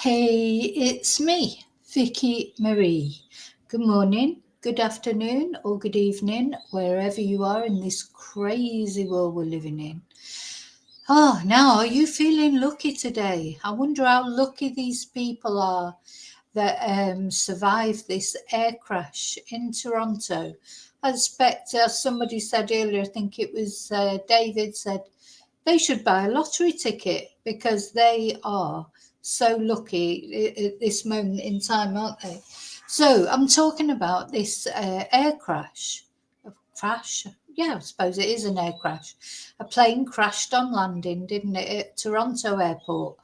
Hey, it's me, Vicky Marie. Good morning, good afternoon, or good evening, wherever you are in this crazy world we're living in. Oh, now, are you feeling lucky today? I wonder how lucky these people are that survived this air crash in Toronto. I expect, as somebody said earlier, I think it was David said, they should buy a lottery ticket because they are so lucky at this moment in time, aren't they? So I'm talking about this air crash. Crash? Yeah, I suppose it is an air crash. A plane crashed on landing, didn't it, at Toronto Airport?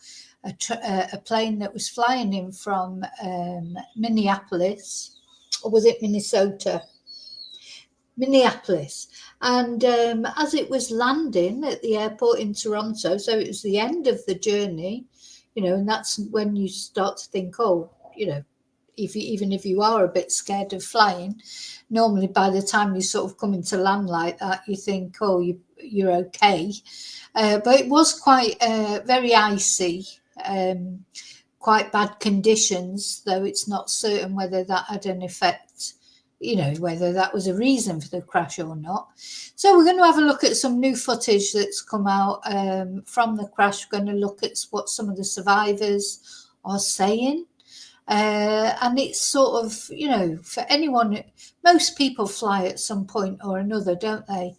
A plane that was flying in from Minneapolis, or was it Minnesota? Minneapolis. And as it was landing at the airport in Toronto, so it was the end of the journey, and that's when you start to think, oh, even if you are a bit scared of flying, normally by the time you sort of come into land like that, you think, oh, you're okay. But it was quite very icy, quite bad conditions, though it's not certain whether that had an effect, whether that was a reason for the crash or not. So we're going to have a look at some new footage that's come out from the crash. We're going to look at what some of the survivors are saying. And it's sort of, for anyone, most people fly at some point or another, don't they?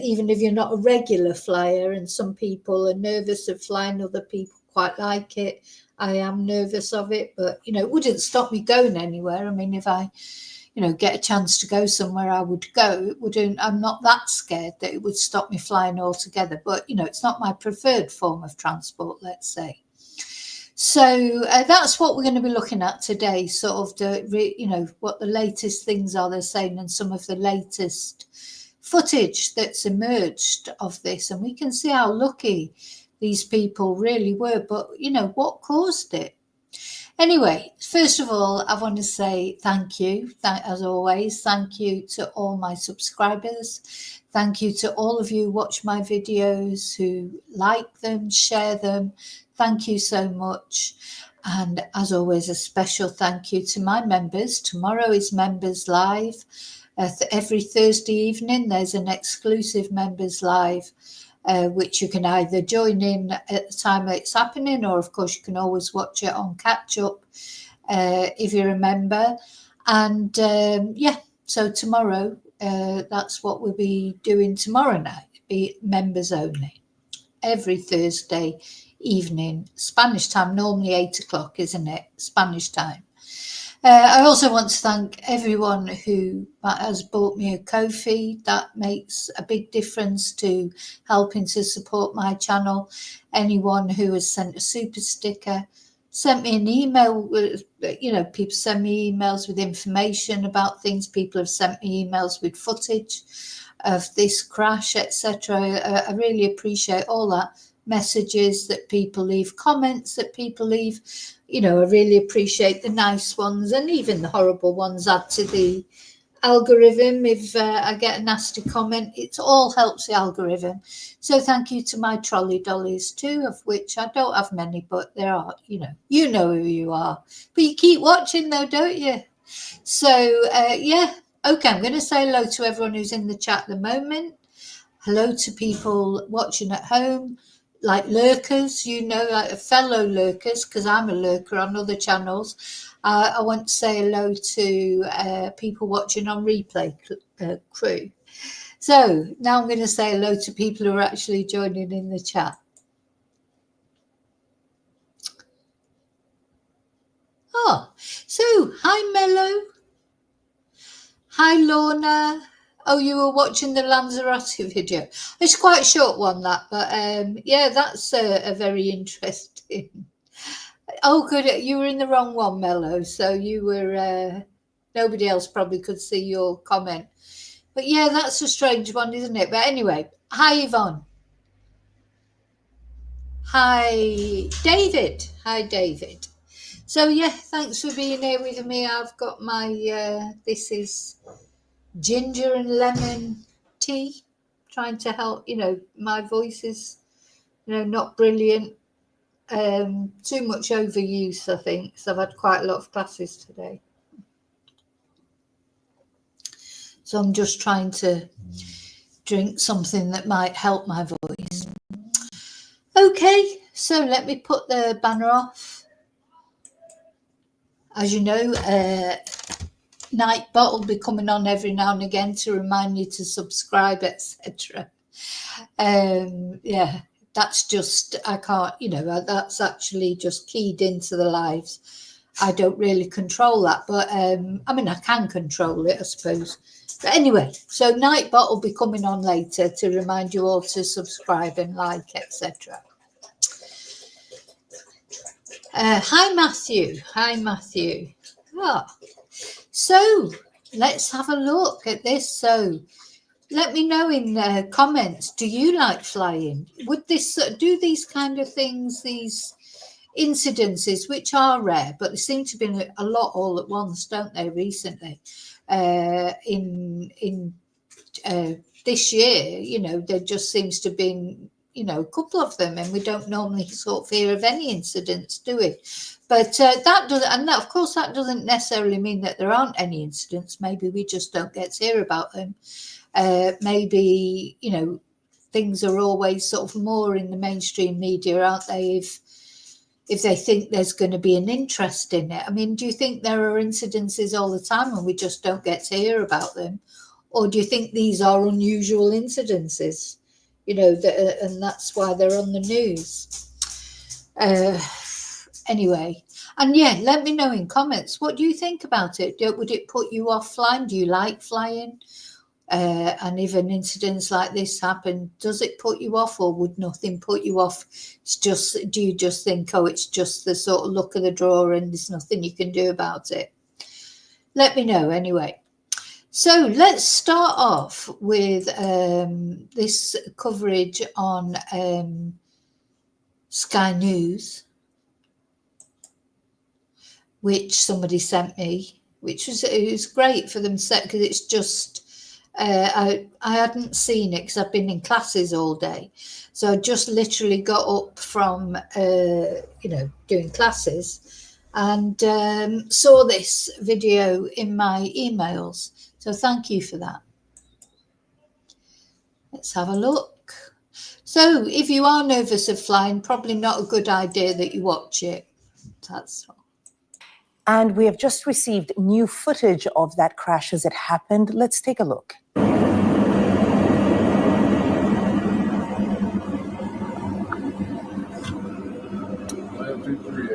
Even if you're not a regular flyer, and some people are nervous of flying, other people quite like it. I am nervous of it, but, it wouldn't stop me going anywhere. I mean, if I get a chance to go somewhere, I would go. It wouldn't. I'm not that scared that it would stop me flying altogether. But it's not my preferred form of transport, let's say. So that's what we're going to be looking at today. Sort of what the latest things are they're saying, and some of the latest footage that's emerged of this, and we can see how lucky these people really were. But what caused it? Anyway, first of all, I want to say thank you. As always, thank you to all my subscribers. Thank you to all of you who watch my videos, who like them, share them. Thank you so much. And as always, a special thank you to my members. Tomorrow is Members Live. Every Thursday evening, there's an exclusive Members Live, which you can either join in at the time that it's happening, or of course you can always watch it on catch up if you remember. And so tomorrow, that's what we'll be doing tomorrow night. It'll be members only, every Thursday evening, Spanish time, normally 8 o'clock, isn't it? Spanish time. I also want to thank everyone who has bought me a Ko-fi. That makes a big difference to helping to support my channel. Anyone who has sent a super sticker, sent me an email with, people send me emails with information about things. People have sent me emails with footage of this crash, etc. I really appreciate all that. Messages that people leave, comments that people leave. I really appreciate the nice ones, and even the horrible ones add to the algorithm. If I get a nasty comment, it all helps the algorithm. So thank you to my trolley dollies too, of which I don't have many, but there are, you know who you are. But you keep watching though, don't you? So okay, I'm going to say hello to everyone who's in the chat at the moment. Hello to people watching at home, like lurkers, like fellow lurkers, because I'm a lurker on other channels. I want to say hello to people watching on replay crew. So now I'm going to say hello to people who are actually joining in the chat. Oh, so hi Mello. Hi Lorna. Oh, you were watching the Lanzarote video. It's quite a short one, that, but that's a very interesting. Oh, good. You were in the wrong one, Mello. So you were. Nobody else probably could see your comment. But yeah, that's a strange one, isn't it? But anyway, hi Yvonne. Hi David. Hi David. So yeah, thanks for being here with me. I've got my. This is ginger and lemon tea, trying to help. My voice is, not brilliant. too much overuse, I think, because I've had quite a lot of classes today. So I'm just trying to drink something that might help my voice. Okay, so let me put the banner off. As you know, Nightbot will be coming on every now and again to remind you to subscribe, etc. Yeah, that's just, I can't, that's actually just keyed into the lives. I don't really control that, but I mean, I can control it, I suppose. But anyway, so Nightbot will be coming on later to remind you all to subscribe and like, etc. Hi, Matthew. Hi, Matthew. So let's have a look at this. So let me know in the comments, do you like flying? Would this do these kind of things, these incidences, which are rare, but there seem to be a lot all at once, don't they, recently? In this year, there just seems to have been, a couple of them, and we don't normally sort of hear of any incidents, do we? But that doesn't, and that, of course, that doesn't necessarily mean that there aren't any incidents. Maybe we just don't get to hear about them. Maybe, things are always sort of more in the mainstream media, aren't they? If they think there's going to be an interest in it. I mean, do you think there are incidences all the time and we just don't get to hear about them? Or do you think these are unusual incidences, and that's why they're on the news? Anyway, and yeah, let me know in comments, what do you think about it? Would it put you off flying? Do you like flying? And if an incident like this happened, does it put you off, or would nothing put you off? Do you just think, oh, it's just the sort of luck of the draw and there's nothing you can do about it? Let me know anyway. So let's start off with this coverage on Sky News, which somebody sent me, it was great for them, because it's just, I hadn't seen it because I've been in classes all day. So I just literally got up from, doing classes and saw this video in my emails. So thank you for that. Let's have a look. So if you are nervous of flying, probably not a good idea that you watch it. That's all. And we have just received new footage of that crash as it happened. Let's take a look. 2, 3,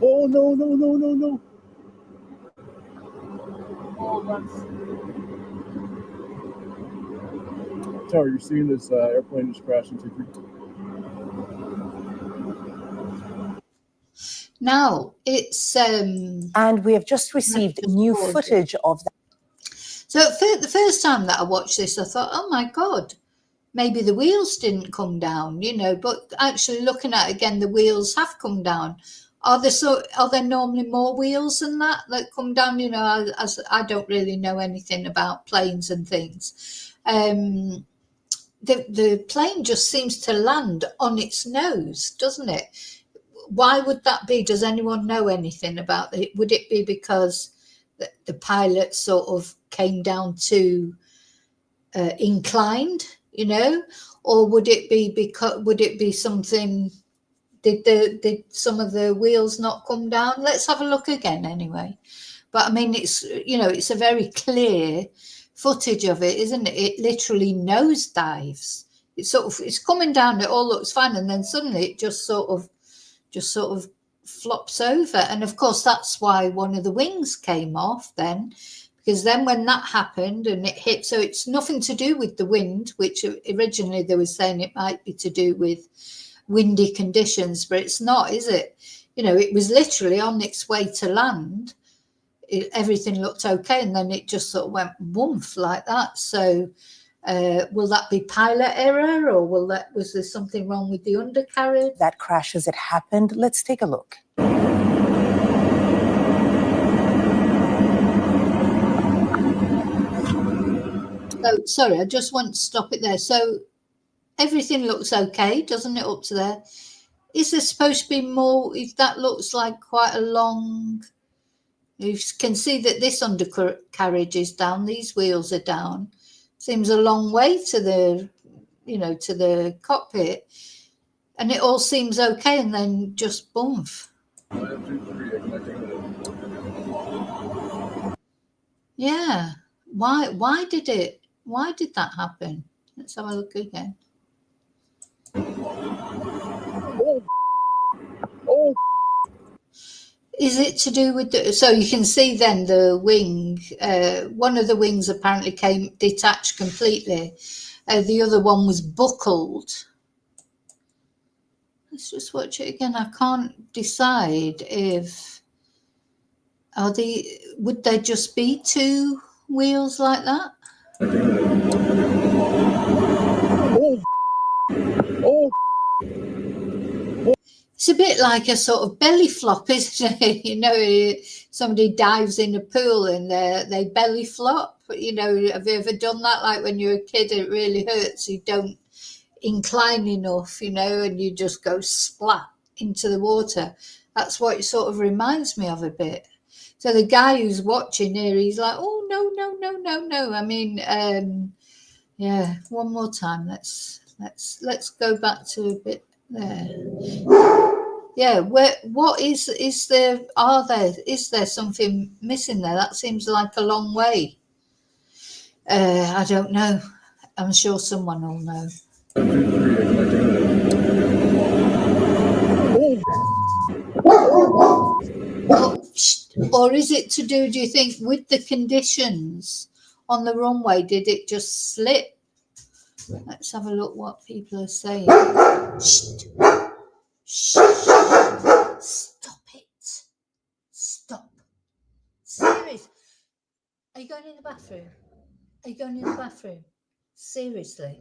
oh, no. Oh, that's... Tower, you're seeing this airplane just crash into 2, 3. Now, it's... and we have just received new footage of that. So the first time that I watched this, I thought, oh my God, maybe the wheels didn't come down, but actually looking at it again, the wheels have come down. Are there normally more wheels than that come down? As I don't really know anything about planes and things. The plane just seems to land on its nose, doesn't it? Why would that be? Does anyone know anything about it? Would it be because the pilot sort of came down too inclined, or would it be something? Did some of the wheels not come down? Let's have a look again anyway. But I mean, it's a very clear footage of it, isn't it? It literally nosedives. It's coming down. It all looks fine, and then suddenly it just sort of flops over. And of course, that's why one of the wings came off then, because then when that happened and it hit, so it's nothing to do with the wind, which originally they were saying it might be to do with windy conditions, but it's not, is it? It was literally on its way to land. Everything looked okay, and then it just sort of went woof like that. So will that be pilot error, or was there something wrong with the undercarriage? That crash as it happened. Let's take a look. So, sorry, I just want to stop it there. So everything looks okay, doesn't it, up to there? Is there supposed to be more? If that looks like quite a long, you can see that this undercarriage is down, these wheels are down. Seems a long way to the, to the cockpit. And it all seems okay, and then just boom. 1, 2, 3, connecting to Yeah. Why did that happen? Let's have a look again. Oh, Is it to do with so you can see then the wing, one of the wings apparently came detached completely. The other one was buckled. Let's just watch it again. I can't decide if would there just be two wheels like that? oh, It's a bit like a sort of belly flop, isn't it? Somebody dives in a pool and they belly flop. Have you ever done that? Like when you're a kid, it really hurts. You don't incline enough, and you just go splat into the water. That's what it sort of reminds me of a bit. So the guy who's watching here, he's like, oh, no, no, no, no, no. I mean, yeah, one more time. Let's go back to a bit there. Yeah, what is there? Is there something missing there? That seems like a long way. I don't know. I'm sure someone will know. 1, 2, 3, connecting Or is it to do you think, with the conditions on the runway? Did it just slip? Let's have a look what people are saying. Shh. Stop it. Stop. Serious. Are you going in the bathroom? Are you going in the bathroom? Seriously?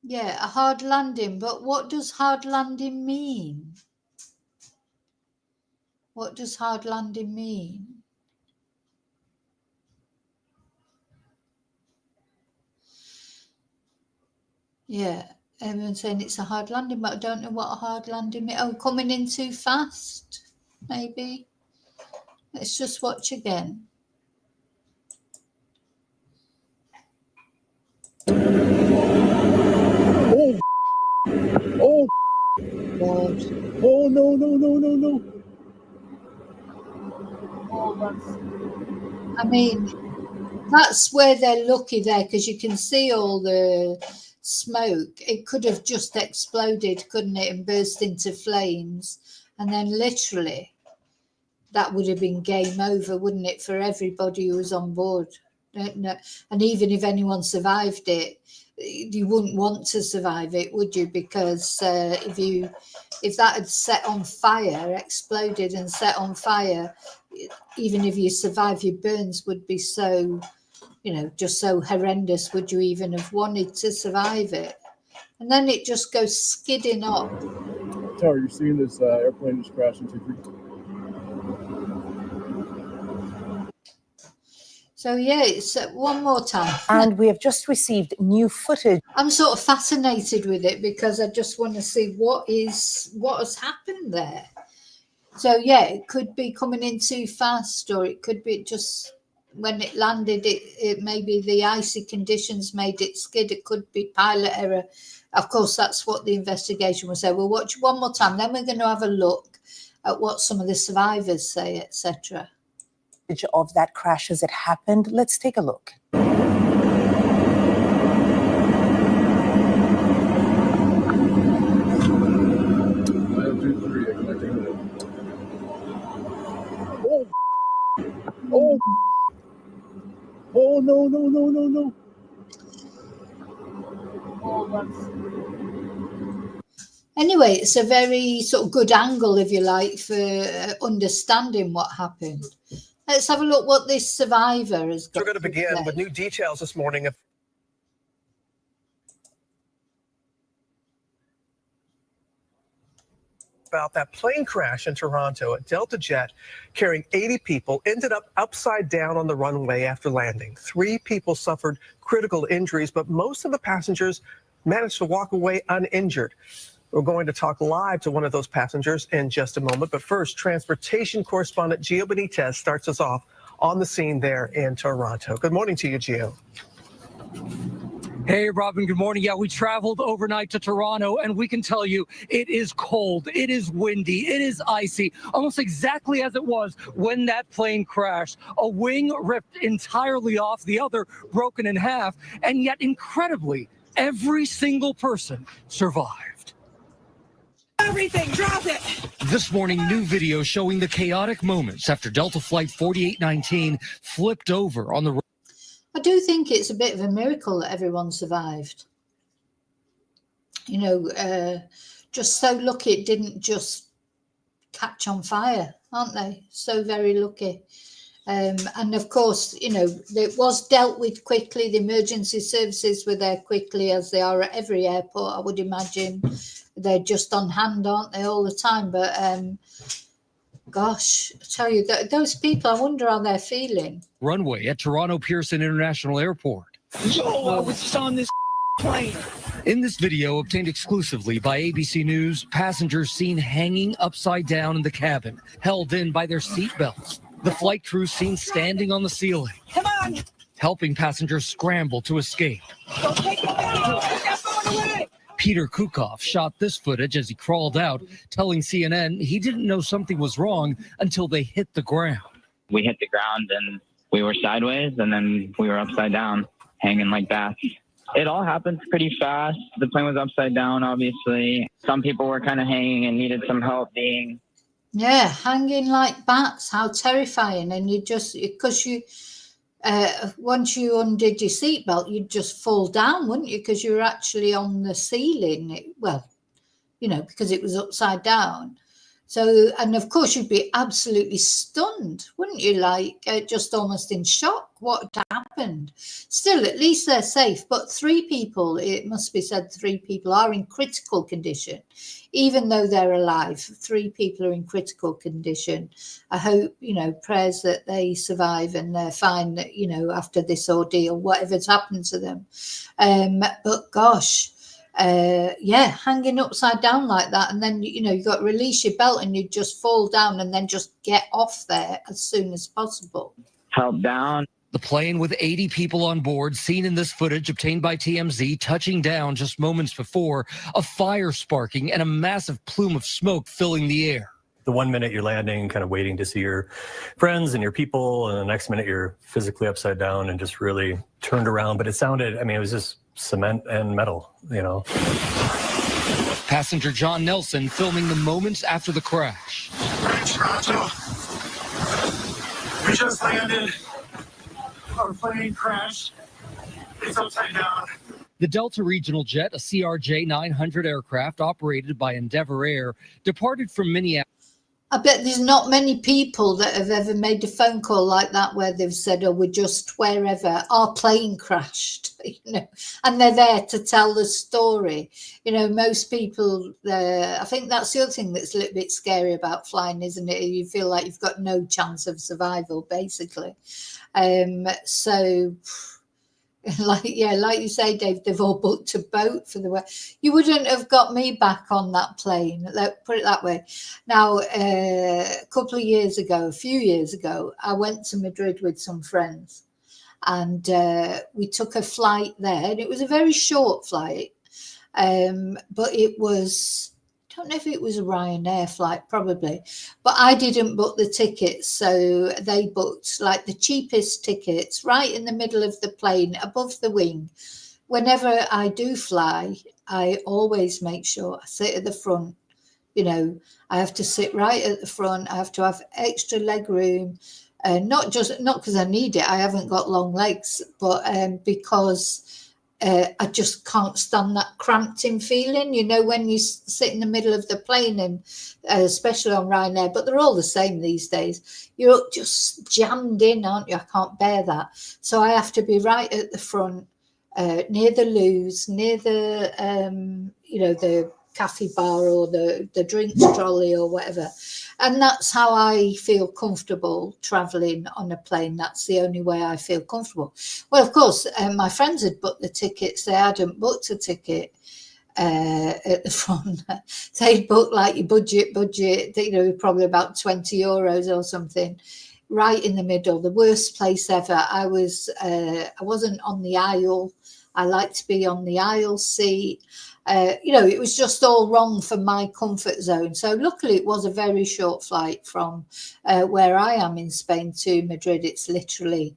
Yeah, a hard landing. But what does hard landing mean? What does hard landing mean? Yeah, everyone's saying it's a hard landing, but I don't know what a hard landing means. Oh, coming in too fast, maybe. Let's just watch again. Oh, God. oh, no, no, no, no, no. I mean, that's where they're lucky there, because you can see all the smoke. It could have just exploded, couldn't it, and burst into flames. And then literally, that would have been game over, wouldn't it, for everybody who was on board. No. And even if anyone survived it, you wouldn't want to survive it, would you? Because if that had set on fire, exploded and set on fire, even if you survive, your burns would be so, just so horrendous. Would you even have wanted to survive it? And then it just goes skidding up. Tower, you're seeing this airplane just crash into 3. So yeah, it's one more time. And we have just received new footage. I'm sort of fascinated with it because I just want to see what has happened there. So yeah, it could be coming in too fast, or it could be just when it landed, it maybe the icy conditions made it skid. It could be pilot error. Of course, that's what the investigation will say. We'll watch one more time, then we're going to have a look at what some of the survivors say, etc. Of that crash as it happened. Let's take a look. 5, 2, 3, connecting to oh, no, no, no, no, no. Anyway, it's a very sort of good angle, if you like, for understanding what happened. Let's have a look what this survivor has got. We're going to begin with new details this morning of about that plane crash in Toronto. A Delta jet carrying 80 people ended up upside down on the runway after landing. 3 people suffered critical injuries, but most of the passengers managed to walk away uninjured. We're going to talk live to one of those passengers in just a moment. But first, transportation correspondent Gio Benitez starts us off on the scene there in Toronto. Good morning to you, Gio. Hey, Robin, good morning. Yeah, we traveled overnight to Toronto, and we can tell you it is cold, it is windy, it is icy, almost exactly as it was when that plane crashed. A wing ripped entirely off, the other broken in half, and yet incredibly, every single person survived. Everything, drop it! This morning, new video showing the chaotic moments after Delta Flight 4819 flipped over on the I do think it's a bit of a miracle that everyone survived. You know, just so lucky it didn't just catch on fire, aren't they? So very lucky. And of course, you know, it was dealt with quickly. The emergency services were there quickly, as they are at every airport, I would imagine. They're just on hand, aren't they, all the time? But gosh, I tell you, those people, I wonder how they're feeling. runway at Toronto Pearson International Airport. Yo, I was just on this plane. In this video, obtained exclusively by ABC News, passengers seen hanging upside down in the cabin, held in by their seatbelts. The flight crew seen standing on the ceiling, Come on! helping passengers scramble to escape. Don't take it back! That's going away! Peter Kukoff shot this footage as he crawled out, telling CNN he didn't know something was wrong until they hit the ground. We hit the ground and we were sideways, and then we were upside down, hanging like bats. It all happened pretty fast. The plane was upside down, obviously. Some people were kind of hanging and needed some help being. Yeah, hanging like bats. How terrifying. And you just, because you, once you undid your seatbelt, you'd just fall down, wouldn't you? Because you were actually on the ceiling. Well, you know, because it was upside down. So, and of course, you'd be absolutely stunned, wouldn't you? Like just almost in shock. What had happened? Still, at least they're safe. But 3 people, it must be said, 3 people are in critical condition, even though they're alive. 3 people are in critical condition. I hope, you know, prayers that they survive and they're fine, you know, after this ordeal, whatever's happened to them. But gosh. Yeah, hanging upside down like that, and then you know you got to release your belt and you just fall down and then just get off there as soon as possible. Help down. The plane with 80 people on board, seen in this footage obtained by TMZ, touching down just moments before, a fire sparking and a massive plume of smoke filling the air. The 1 minute you're landing, kind of waiting to see your friends and your people, and the next minute you're physically upside down and just really turned around. But it sounded, I mean, it was just cement and metal, you know. Passenger John Nelson filming the moments after the crash. Toronto. We just landed. Our plane crashed. It's upside down. The Delta regional jet, a CRJ-900 aircraft operated by Endeavour Air, departed from Minneapolis. I bet there's not many people that have ever made a phone call like that where they've said, oh, we're just wherever, our plane crashed, you know, and they're there to tell the story. You know, most people, I think that's the other thing that's a little bit scary about flying, isn't it? You feel like you've got no chance of survival, basically. So... like you say, Dave, they've all booked a boat for the way. You wouldn't have got me back on that plane, put it that way. Now, a few years ago, I went to Madrid with some friends, and we took a flight there, and it was a very short flight, but it was, I don't know if it was a Ryanair flight, probably, but I didn't book the tickets. So they booked like the cheapest tickets right in the middle of the plane, above the wing. Whenever I do fly, I always make sure I sit at the front. You know, I have to sit right at the front. I have to have extra leg room. Not because I need it. I haven't got long legs, but because I just can't stand that cramped in feeling, you know, when you sit in the middle of the plane, and especially on Ryanair, but they're all the same these days. You're just jammed in, aren't you? I can't bear that. So I have to be right at the front, near the loos, near the, you know, the cafe bar or the drinks trolley or whatever. And that's how I feel comfortable traveling on a plane. That's the only way I feel comfortable. Well, of course, my friends had booked the tickets. They hadn't booked a ticket at the front. They'd booked like your budget, probably about 20 euros or something, right in the middle, the worst place ever. I wasn't on the aisle. I like to be on the aisle seat. It was just all wrong for my comfort zone. So luckily it was a very short flight from where I am in Spain to Madrid. It's literally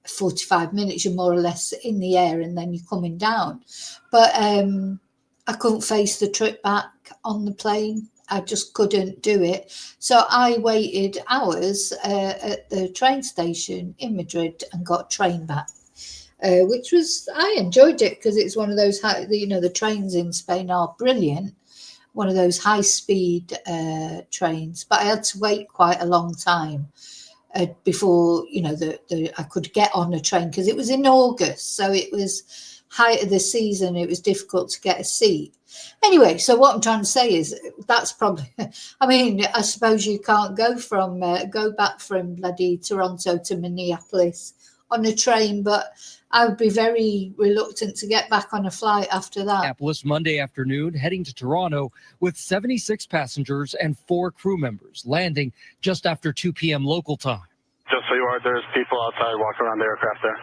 45 minutes. You're more or less in the air and then you're coming down. But I couldn't face the trip back on the plane. I just couldn't do it. So I waited hours at the train station in Madrid and got a train back. Which was, I enjoyed it because it's one of those, the trains in Spain are brilliant, one of those high-speed trains. But I had to wait quite a long time before, I could get on a train because it was in August. So it was height of the season. It was difficult to get a seat. Anyway, so what I'm trying to say is that's probably, I suppose you can't go back from bloody Toronto to Minneapolis on a train, but I would be very reluctant to get back on a flight after that. Minneapolis Monday afternoon, heading to Toronto with 76 passengers and 4 crew members, landing just after 2 p.m. local time. Just so you are, there's people outside walking around the aircraft there.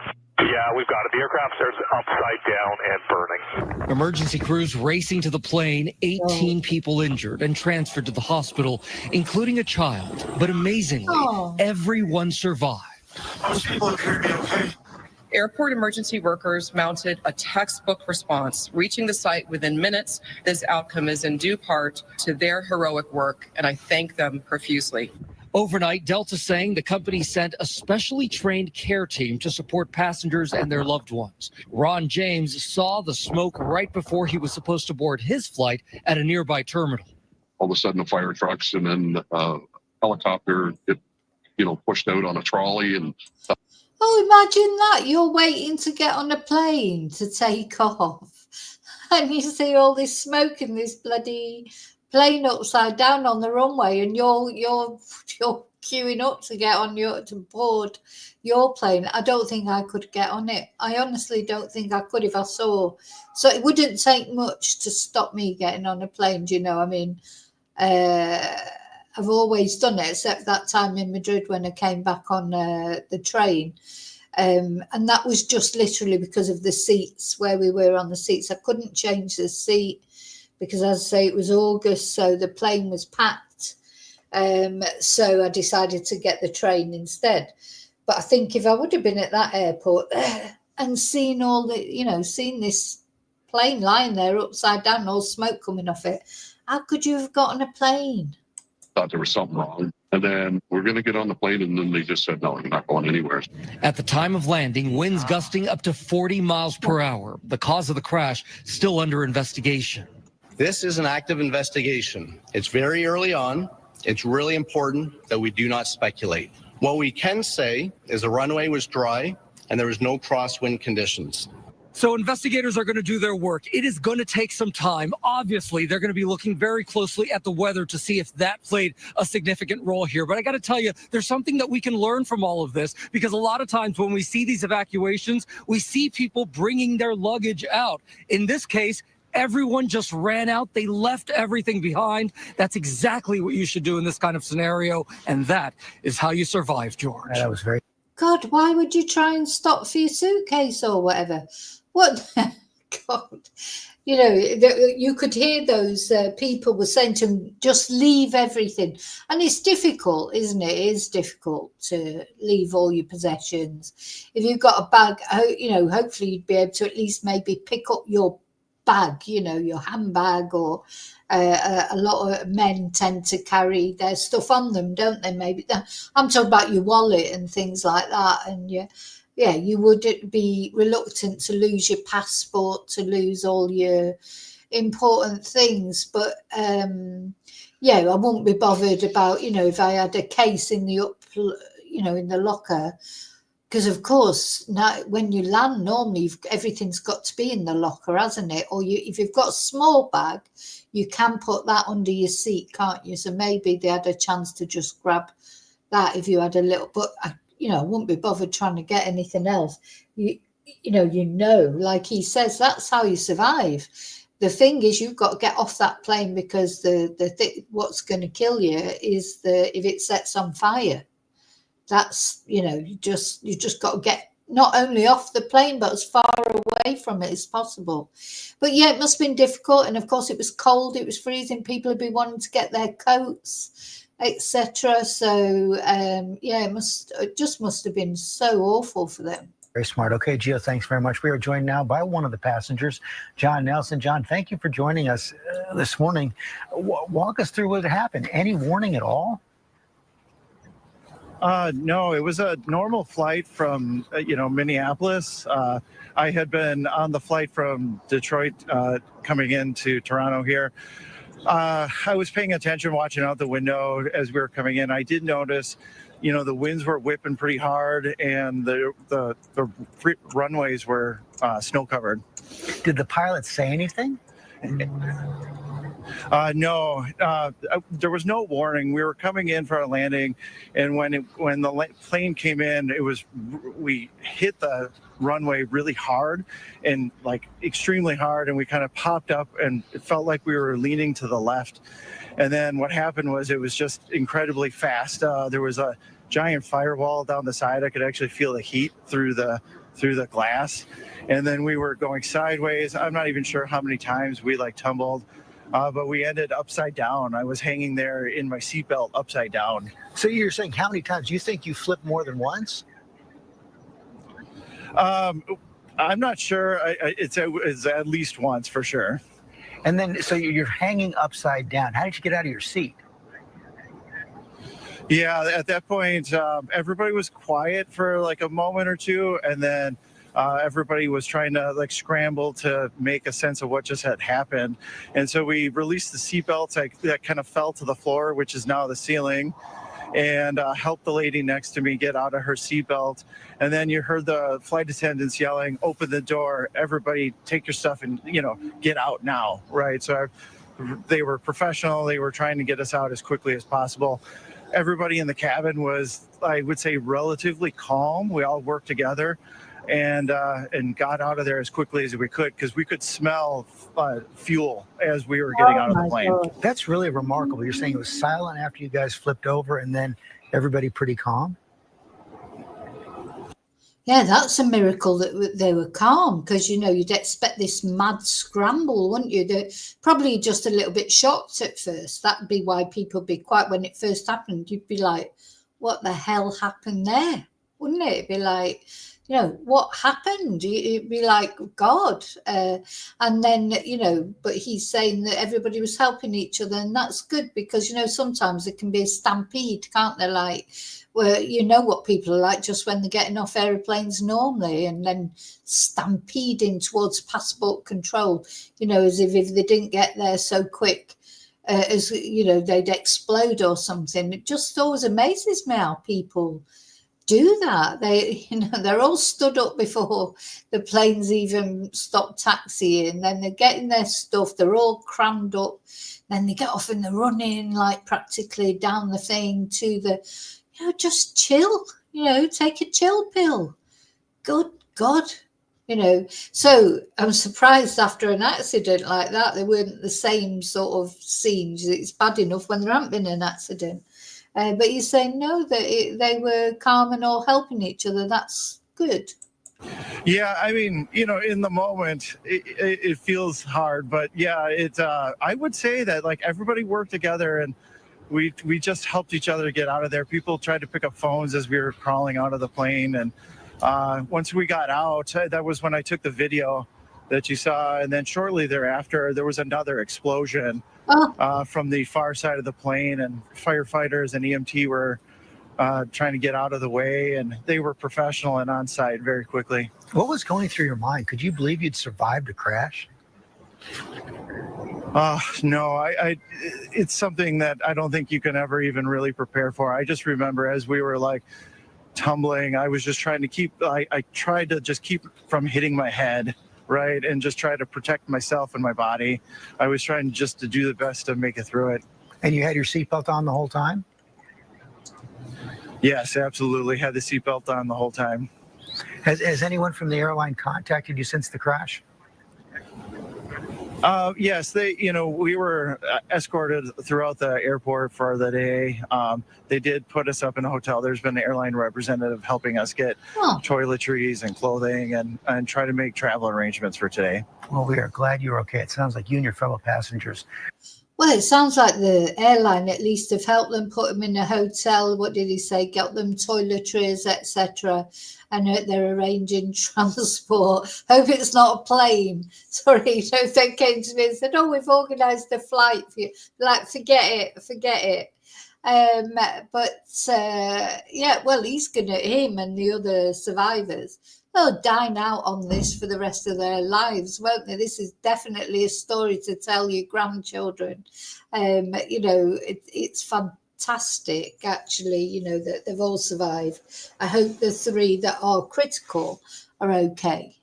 Yeah, we've got it. The aircraft is upside down and burning. Emergency crews racing to the plane, 18 people injured and transferred to the hospital, including a child. But amazingly, everyone survived. Most people appear to be okay. Airport emergency workers mounted a textbook response, reaching the site within minutes. This outcome is in due part to their heroic work, and I thank them profusely. Overnight, Delta saying the company sent a specially trained care team to support passengers and their loved ones. Ron James saw the smoke right before he was supposed to board his flight at a nearby terminal. All of a sudden, the fire trucks and then helicopter get, pushed out on a trolley and. Oh, imagine that. You're waiting to get on a plane to take off. And you see all this smoke and this bloody plane upside down on the runway, and you're queuing up to get on to board your plane. I don't think I could get on it. I honestly don't think I could if I saw. So it wouldn't take much to stop me getting on a plane, I've always done it, except that time in Madrid when I came back on the train. And that was just literally because of the seats, where we were on the seats. I couldn't change the seat because, as I say, it was August, so the plane was packed. So I decided to get the train instead. But I think if I would have been at that airport and seen seen this plane lying there upside down, all smoke coming off it, how could you have got on a plane? Thought there was something wrong. And then we're going to get on the plane, and then they just said, no, you're not going anywhere. At the time of landing, winds gusting up to 40 miles per hour. The cause of the crash still under investigation. This is an active investigation. It's very early on. It's really important that we do not speculate. What we can say is the runway was dry and there was no crosswind conditions. So investigators are going to do their work. It is going to take some time. Obviously, they're going to be looking very closely at the weather to see if that played a significant role here. But I got to tell you, there's something that we can learn from all of this, because a lot of times when we see these evacuations, we see people bringing their luggage out. In this case, everyone just ran out. They left everything behind. That's exactly what you should do in this kind of scenario. And that is how you survive, George. That was very... God, why would you try and stop for your suitcase or whatever? What? God, you could hear those people were saying to them, just leave everything. And it's difficult, isn't it? It is difficult to leave all your possessions. If you've got a bag, hopefully you'd be able to at least maybe pick up your bag, your handbag, or a lot of men tend to carry their stuff on them, don't they? Maybe I'm talking about your wallet and things like that. And you would be reluctant to lose your passport, to lose all your important things. But I wouldn't be bothered about, if I had a case in the in the locker, because of course now when you land, normally everything's got to be in the locker, hasn't it? Or if you've got a small bag, you can put that under your seat, can't you? So maybe they had a chance to just grab that if you had a little, but I wouldn't be bothered trying to get anything else. Like he says, that's how you survive. The thing is, you've got to get off that plane, because what's going to kill you is if it sets on fire. That's you just got to get not only off the plane but as far away from it as possible. But yeah, it must have been difficult, and of course it was cold, it was freezing. People would be wanting to get their coats, etc. So it just must have been so awful for them. Very smart. Okay, Gio, thanks very much. We are joined now by one of the passengers, John Nelson. John, thank you for joining us this morning. Walk us through what happened. Any warning at all? No, it was a normal flight from, Minneapolis. I had been on the flight from Detroit coming into Toronto here. I was paying attention, watching out the window as we were coming in. I did notice, the winds were whipping pretty hard, and the runways were snow covered. Did the pilot say anything? No, there was no warning. We were coming in for a landing, and when the plane came in, we hit the runway really hard, and like extremely hard, and we kind of popped up, and it felt like we were leaning to the left. And then what happened was it was just incredibly fast. There was a giant firewall down the side. I could actually feel the heat through the glass, and then we were going sideways. I'm not even sure how many times we tumbled. But we ended upside down. I was hanging there in my seatbelt upside down. So you're saying how many times? Do you think you flipped more than once? I'm not sure. It's at least once for sure. And then, so you're hanging upside down. How did you get out of your seat? Yeah, at that point, everybody was quiet for a moment or two, and then everybody was trying to scramble to make a sense of what just had happened. And so we released the seatbelts that kind of fell to the floor, which is now the ceiling, and helped the lady next to me get out of her seatbelt. And then you heard the flight attendants yelling, "Open the door, everybody take your stuff and, get out now," right? So they were professional. They were trying to get us out as quickly as possible. Everybody in the cabin was, I would say, relatively calm. We all worked together and got out of there as quickly as we could, because we could smell fuel as we were getting out of the plane. God. That's really remarkable. You're saying it was silent after you guys flipped over, and then everybody pretty calm? Yeah, that's a miracle that they were calm, because, you'd expect this mad scramble, wouldn't you? They're probably just a little bit shocked at first. That'd be why people would be quiet when it first happened. You'd be like, what the hell happened there? Wouldn't it? It'd be like, what happened? You'd be like, God. And then, but he's saying that everybody was helping each other. And that's good, because, sometimes it can be a stampede, can't there? Where what people are like just when they're getting off aeroplanes normally, and then stampeding towards passport control, as if they didn't get there so quick, they'd explode or something. It just always amazes me how people do that. They're all stood up before the planes even stop taxiing, then they're getting their stuff, they're all crammed up, then they get off and they're running practically down the thing to the, just chill, take a chill pill. Good God. So I'm surprised after an accident like that, they weren't the same sort of scenes. It's bad enough when there hasn't been an accident. But you're saying no, that they were calm and all helping each other. That's good. Yeah, I mean, in the moment, it feels hard. But yeah, I would say that everybody worked together, and we just helped each other get out of there. People tried to pick up phones as we were crawling out of the plane. And once we got out, that was when I took the video that you saw. And then shortly thereafter, there was another explosion from the far side of the plane, and firefighters and EMT were trying to get out of the way, and they were professional and on site very quickly. What was going through your mind? Could you believe you'd survived a crash? No, it's something that I don't think you can ever even really prepare for. I just remember as we were tumbling. I was just trying to I tried to just keep from hitting my head, right, and just try to protect myself and my body. I was trying just to do the best to make it through it. And you had your seatbelt on the whole time? Yes, absolutely. Had the seatbelt on the whole time. Has anyone from the airline contacted you since the crash? Yes, we were escorted throughout the airport for the day. They did put us up in a hotel. There's been an airline representative helping us get toiletries and clothing and try to make travel arrangements for today. Well, we are glad you're okay. It sounds like you and your fellow passengers. Well, it sounds like the airline at least have helped them, put them in a hotel. What did he say? Got them toiletries, etc. And they're arranging transport. Hope it's not a plane. Sorry, they came to me and said, "Oh, we've organised a flight for you." Like, forget it. Yeah, well, him and the other survivors, they'll dine out on this for the rest of their lives, won't they? This is definitely a story to tell your grandchildren. It's fantastic, actually, that they've all survived. I hope the 3 that are critical are okay.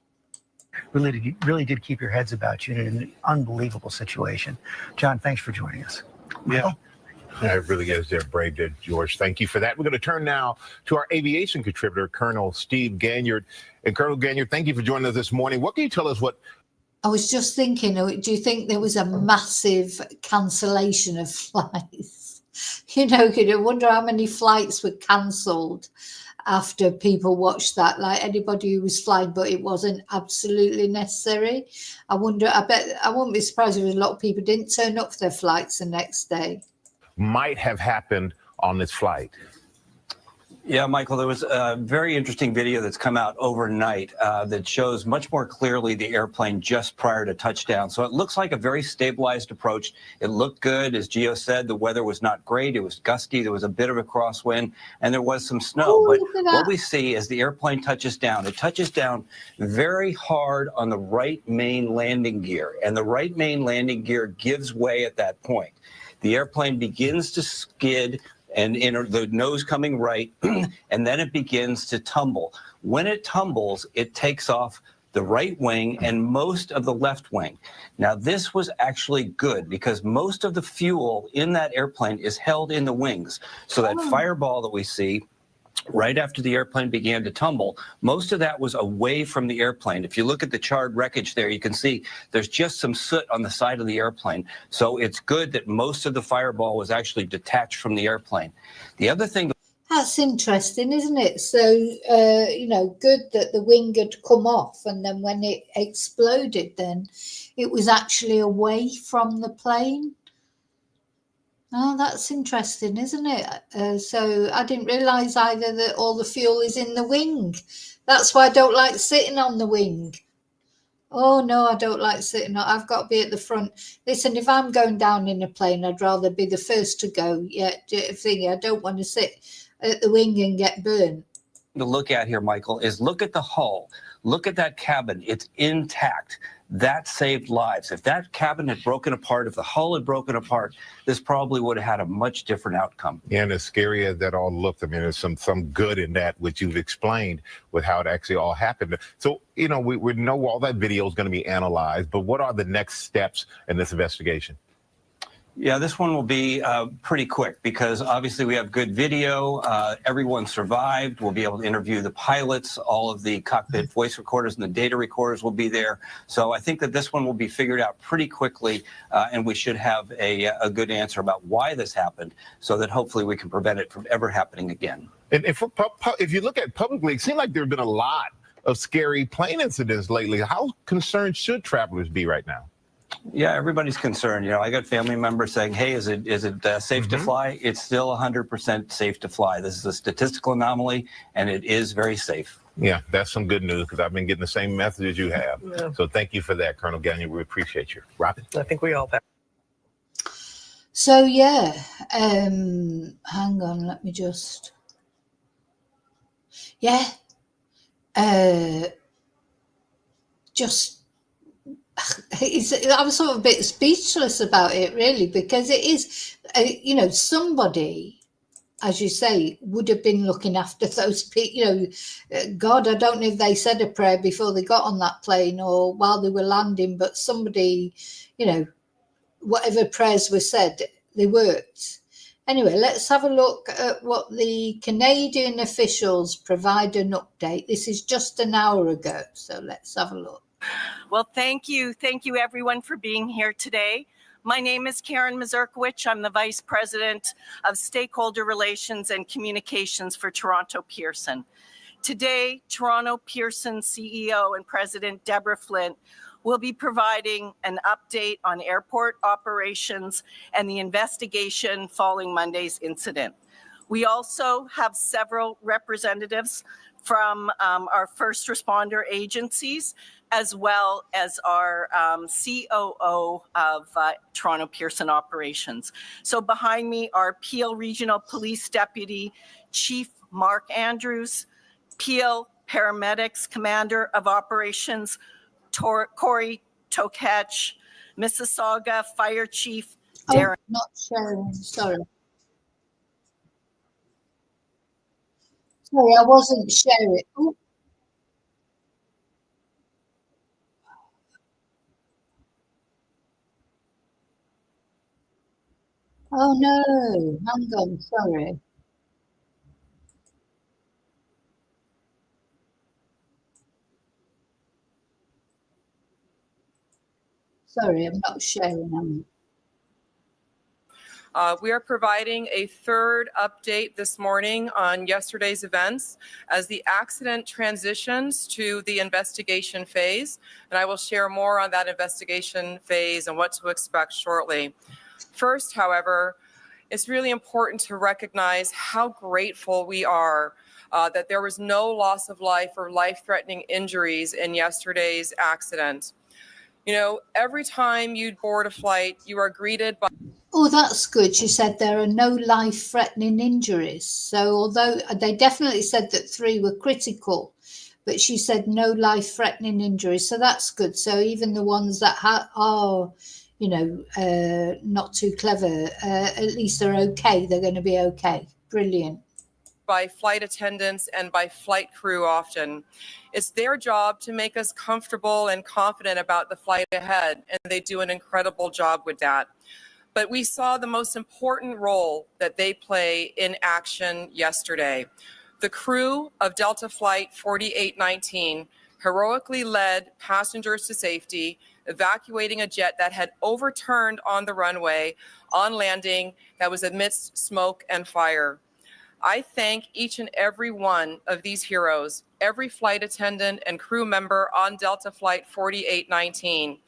Really did keep your heads about you in an unbelievable situation. John, thanks for joining us. Yeah. It really is. They're brave, there, George. Thank you for that. We're going to turn now to our aviation contributor, Colonel Steve Ganyard. And Colonel Ganyard, thank you for joining us this morning. What can you tell us I was just thinking, do you think there was a massive cancellation of flights? I wonder how many flights were cancelled after people watched that, like anybody who was flying, but it wasn't absolutely necessary. I wouldn't be surprised if a lot of people didn't turn up for their flights the next day. might have happened on this flight? Yeah, Michael, there was a very interesting video that's come out overnight that shows much more clearly the airplane just prior to touchdown. So it looks like a very stabilized approach. It looked good. As Gio said, the weather was not great. It was gusty. There was a bit of a crosswind, and there was some snow. But what we see as the airplane touches down, it touches down very hard on the right main landing gear, and the right main landing gear gives way at that point. The airplane begins to skid, and the nose coming right, and then it begins to tumble. When it tumbles, it takes off the right wing and most of the left wing. Now, this was actually good because most of the fuel in that airplane is held in the wings. So that fireball that we see right after the airplane began to tumble, most of that was away from the airplane. If you look at the charred wreckage there, you can see there's just some soot on the side of the airplane. So it's good that most of the fireball was actually detached from the airplane. The other thing... That's interesting, isn't it? So, good that the wing had come off, and then when it exploded, then it was actually away from the plane. Oh, that's interesting, isn't it? So I didn't realise either that all the fuel is in the wing. That's why I don't like sitting on the wing. Oh, no, I don't like sitting on. I've got to be at the front. Listen, if I'm going down in a plane, I'd rather be the first to go. Yeah, I don't want to sit at the wing and get burnt. To look at here, Michael, is look at the hull. Look at that cabin. It's intact. That saved lives. If that cabin had broken apart, if the hull had broken apart, this probably would have had a much different outcome. Yeah, and as scary as that all looked, I mean, there's some good in that, which you've explained with how it actually all happened. So, we know all that video is going to be analyzed, but what are the next steps in this investigation? Yeah, this one will be pretty quick because obviously we have good video. Everyone survived. We'll be able to interview the pilots. All of the cockpit voice recorders and the data recorders will be there. So I think that this one will be figured out pretty quickly, and we should have a good answer about why this happened so that hopefully we can prevent it from ever happening again. And if you look at publicly, it seems like there have been a lot of scary plane incidents lately. How concerned should travelers be right now? Yeah, everybody's concerned. I got family members saying, hey, is it safe to fly? It's still 100% safe to fly. This is a statistical anomaly, and it is very safe. Yeah, that's some good news because I've been getting the same messages you have. Yeah. So thank you for that, Colonel Ganyard. We appreciate you. Robin? I think we all have. So, yeah, hang on, let me just... Yeah, I was sort of a bit speechless about it, really, because it is, somebody as you say, would have been looking after those people. God, I don't know if they said a prayer before they got on that plane or while they were landing, but somebody, whatever prayers were said, they worked. Anyway, let's have a look at what the Canadian officials provide an update. This is just an hour ago, so let's have a look. Well, thank you. Thank you, everyone, for being here today. My name is Karen Mazurkiewicz. I'm the Vice President of Stakeholder Relations and Communications for Toronto Pearson. Today, Toronto Pearson CEO and President Deborah Flint will be providing an update on airport operations and the investigation following Monday's incident. We also have several representatives from our first responder agencies, as well as our COO of Toronto Pearson Operations. So behind me are Peel Regional Police Deputy Chief Mark Andrews, Peel Paramedics Commander of Operations Corey Tokach, Mississauga Fire Chief Darren. Not sharing, sorry. Sorry, I wasn't sharing. Oh no, hang on, sorry. Sorry, I'm not sharing. We are providing a third update this morning on yesterday's events as the accident transitions to the investigation phase, and I will share more on that investigation phase and what to expect shortly. First, however, it's really important to recognize how grateful we are that there was no loss of life or life-threatening injuries in yesterday's accident. Every time you board a flight, you are greeted by... Oh, that's good. She said there are no life-threatening injuries. So although they definitely said that 3 were critical, but she said no life-threatening injuries. So that's good. So even the ones that are, not too clever, at least they're okay. They're going to be okay. Brilliant. By flight attendants and by flight crew often. It's their job to make us comfortable and confident about the flight ahead, and they do an incredible job with that. But we saw the most important role that they play in action yesterday. The crew of Delta Flight 4819 heroically led passengers to safety, evacuating a jet that had overturned on the runway on landing that was amidst smoke and fire. I thank each and every one of these heroes, every flight attendant and crew member on Delta Flight 4819.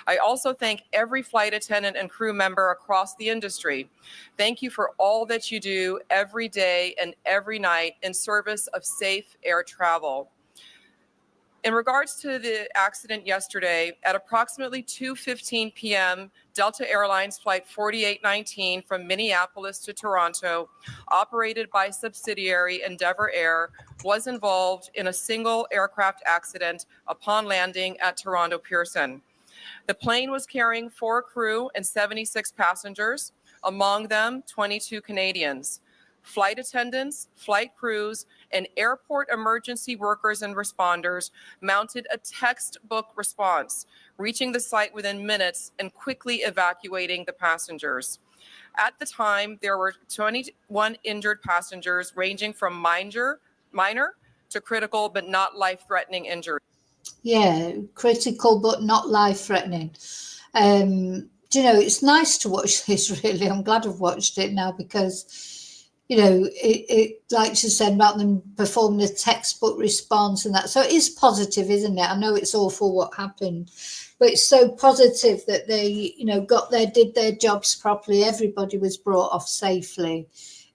I also thank every flight attendant and crew member across the industry. Thank you for all that you do every day and every night in service of safe air travel. In regards to the accident yesterday, at approximately 2:15 p.m., Delta Airlines Flight 4819 from Minneapolis to Toronto, operated by subsidiary Endeavour Air, was involved in a single aircraft accident upon landing at Toronto Pearson. The plane was carrying 4 crew and 76 passengers, among them 22 Canadians. Flight attendants, flight crews, and airport emergency workers and responders mounted a textbook response, reaching the site within minutes and quickly evacuating the passengers. At the time, there were 21 injured passengers, ranging from minor to critical but not life-threatening injuries. Yeah, critical but not life-threatening. It's nice to watch this, really. I'm glad I've watched it now because it like she said about them performing a textbook response and that. So it is positive, isn't it? I know it's awful what happened, but it's so positive that they, did their jobs properly. Everybody was brought off safely.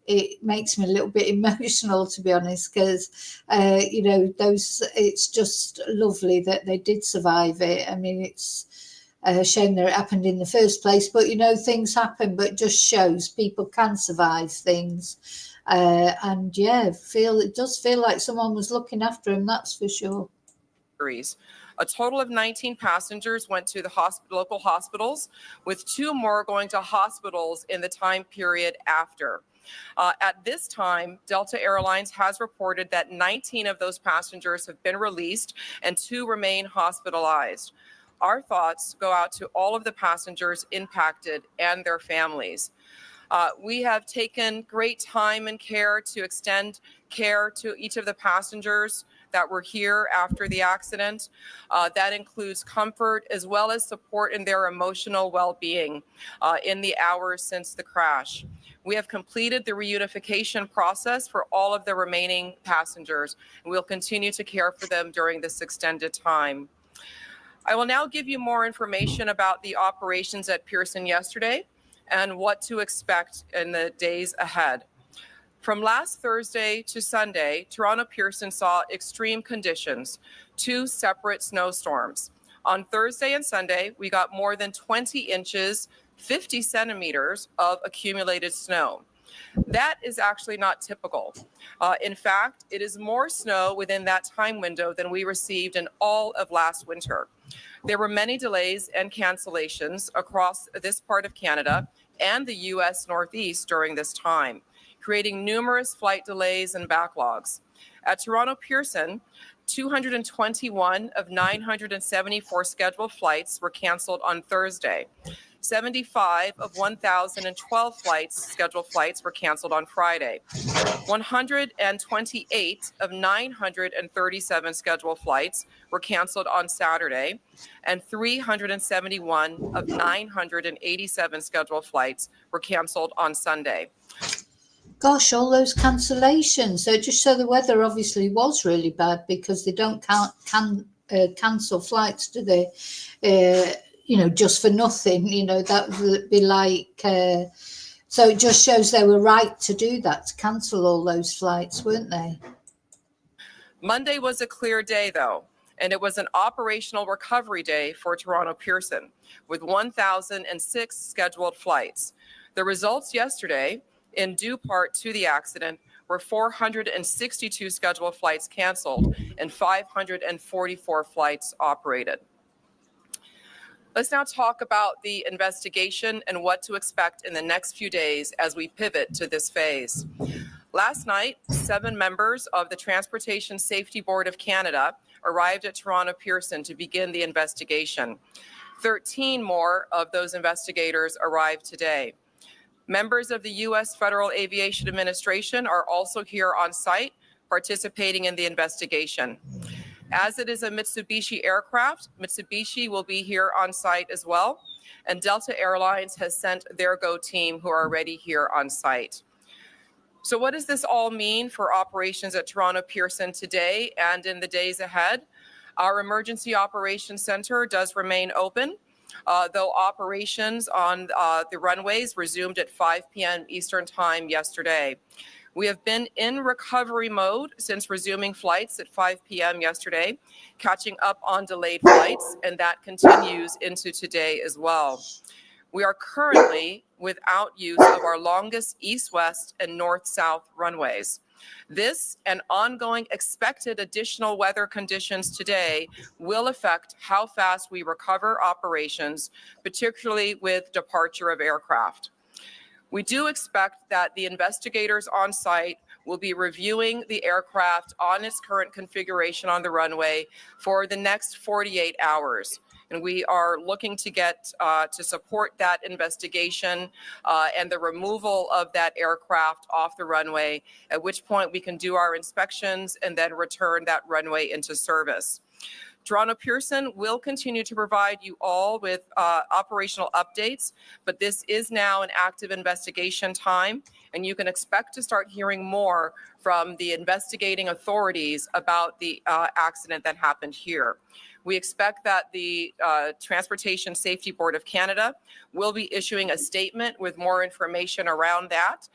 It makes me a little bit emotional, to be honest, because, it's just lovely that they did survive it. I mean, it's a shame that it happened in the first place, but things happen, but it just shows people can survive things. And yeah, it does feel like someone was looking after him, that's for sure. injuries. A total of 19 passengers went to the local hospitals, with 2 more going to hospitals in the time period after. At this time, Delta Airlines has reported that 19 of those passengers have been released and 2 remain hospitalized. Our thoughts go out to all of the passengers impacted and their families. We have taken great time and care to extend care to each of the passengers that were here after the accident. That includes comfort as well as support in their emotional well-being in the hours since the crash. We have completed the reunification process for all of the remaining passengers, and we'll continue to care for them during this extended time. I will now give you more information about the operations at Pearson yesterday and what to expect in the days ahead. From last Thursday to Sunday, Toronto Pearson saw extreme conditions, 2 separate snowstorms. On Thursday and Sunday, we got more than 20 inches, 50 centimeters of accumulated snow. That is actually not typical. In fact, it is more snow within that time window than we received in all of last winter. There were many delays and cancellations across this part of Canada and the U.S. Northeast during this time, creating numerous flight delays and backlogs. At Toronto Pearson, 221 of 974 scheduled flights were canceled on Thursday. 75 of 1,012 scheduled flights were canceled on Friday. 128 of 937 scheduled flights were canceled on Saturday, and 371 of 987 scheduled flights were canceled on Sunday. Gosh, all those cancellations. So just so the weather obviously was really bad, because they don't cancel flights, do they? Just for nothing. That would be like. So it just shows they were right to do that, to cancel all those flights, weren't they? Monday was a clear day, though, and it was an operational recovery day for Toronto Pearson, with 1,006 scheduled flights. The results yesterday, in due part to the accident, were 462 scheduled flights canceled and 544 flights operated. Let's now talk about the investigation and what to expect in the next few days as we pivot to this phase. Last night, 7 members of the Transportation Safety Board of Canada arrived at Toronto Pearson to begin the investigation. 13 more of those investigators arrived today. Members of the U.S. Federal Aviation Administration are also here on site, participating in the investigation. As it is a Mitsubishi aircraft, Mitsubishi will be here on site as well, and Delta Airlines has sent their GO team who are already here on site. So what does this all mean for operations at Toronto Pearson today and in the days ahead? Our Emergency Operations Center does remain open, though operations on the runways resumed at 5 p.m. Eastern Time yesterday. We have been in recovery mode since resuming flights at 5 p.m. yesterday, catching up on delayed flights, and that continues into today as well. We are currently without use of our longest east-west and north-south runways. This and ongoing expected additional weather conditions today will affect how fast we recover operations, particularly with departure of aircraft. We do expect that the investigators on site will be reviewing the aircraft on its current configuration on the runway for the next 48 hours. And we are looking to get to support that investigation and the removal of that aircraft off the runway, at which point we can do our inspections and then return that runway into service. Toronto Pearson will continue to provide you all with operational updates, but this is now an active investigation time, and you can expect to start hearing more from the investigating authorities about the accident that happened here. We expect that the Transportation Safety Board of Canada will be issuing a statement with more information around that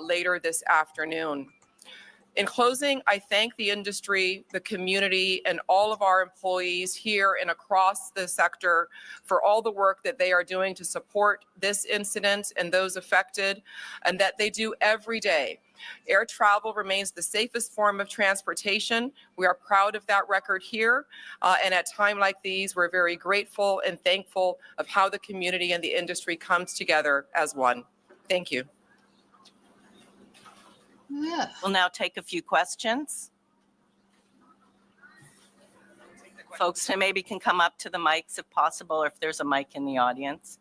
later this afternoon. In closing, I thank the industry, the community, and all of our employees here and across the sector for all the work that they are doing to support this incident and those affected, and that they do every day. Air travel remains the safest form of transportation. We are proud of that record here. And at times like these, we're very grateful and thankful of how the community and the industry comes together as one. Thank you. Yeah. We'll now take a few questions. Folks who maybe can come up to the mics if possible, or if there's a mic in the audience.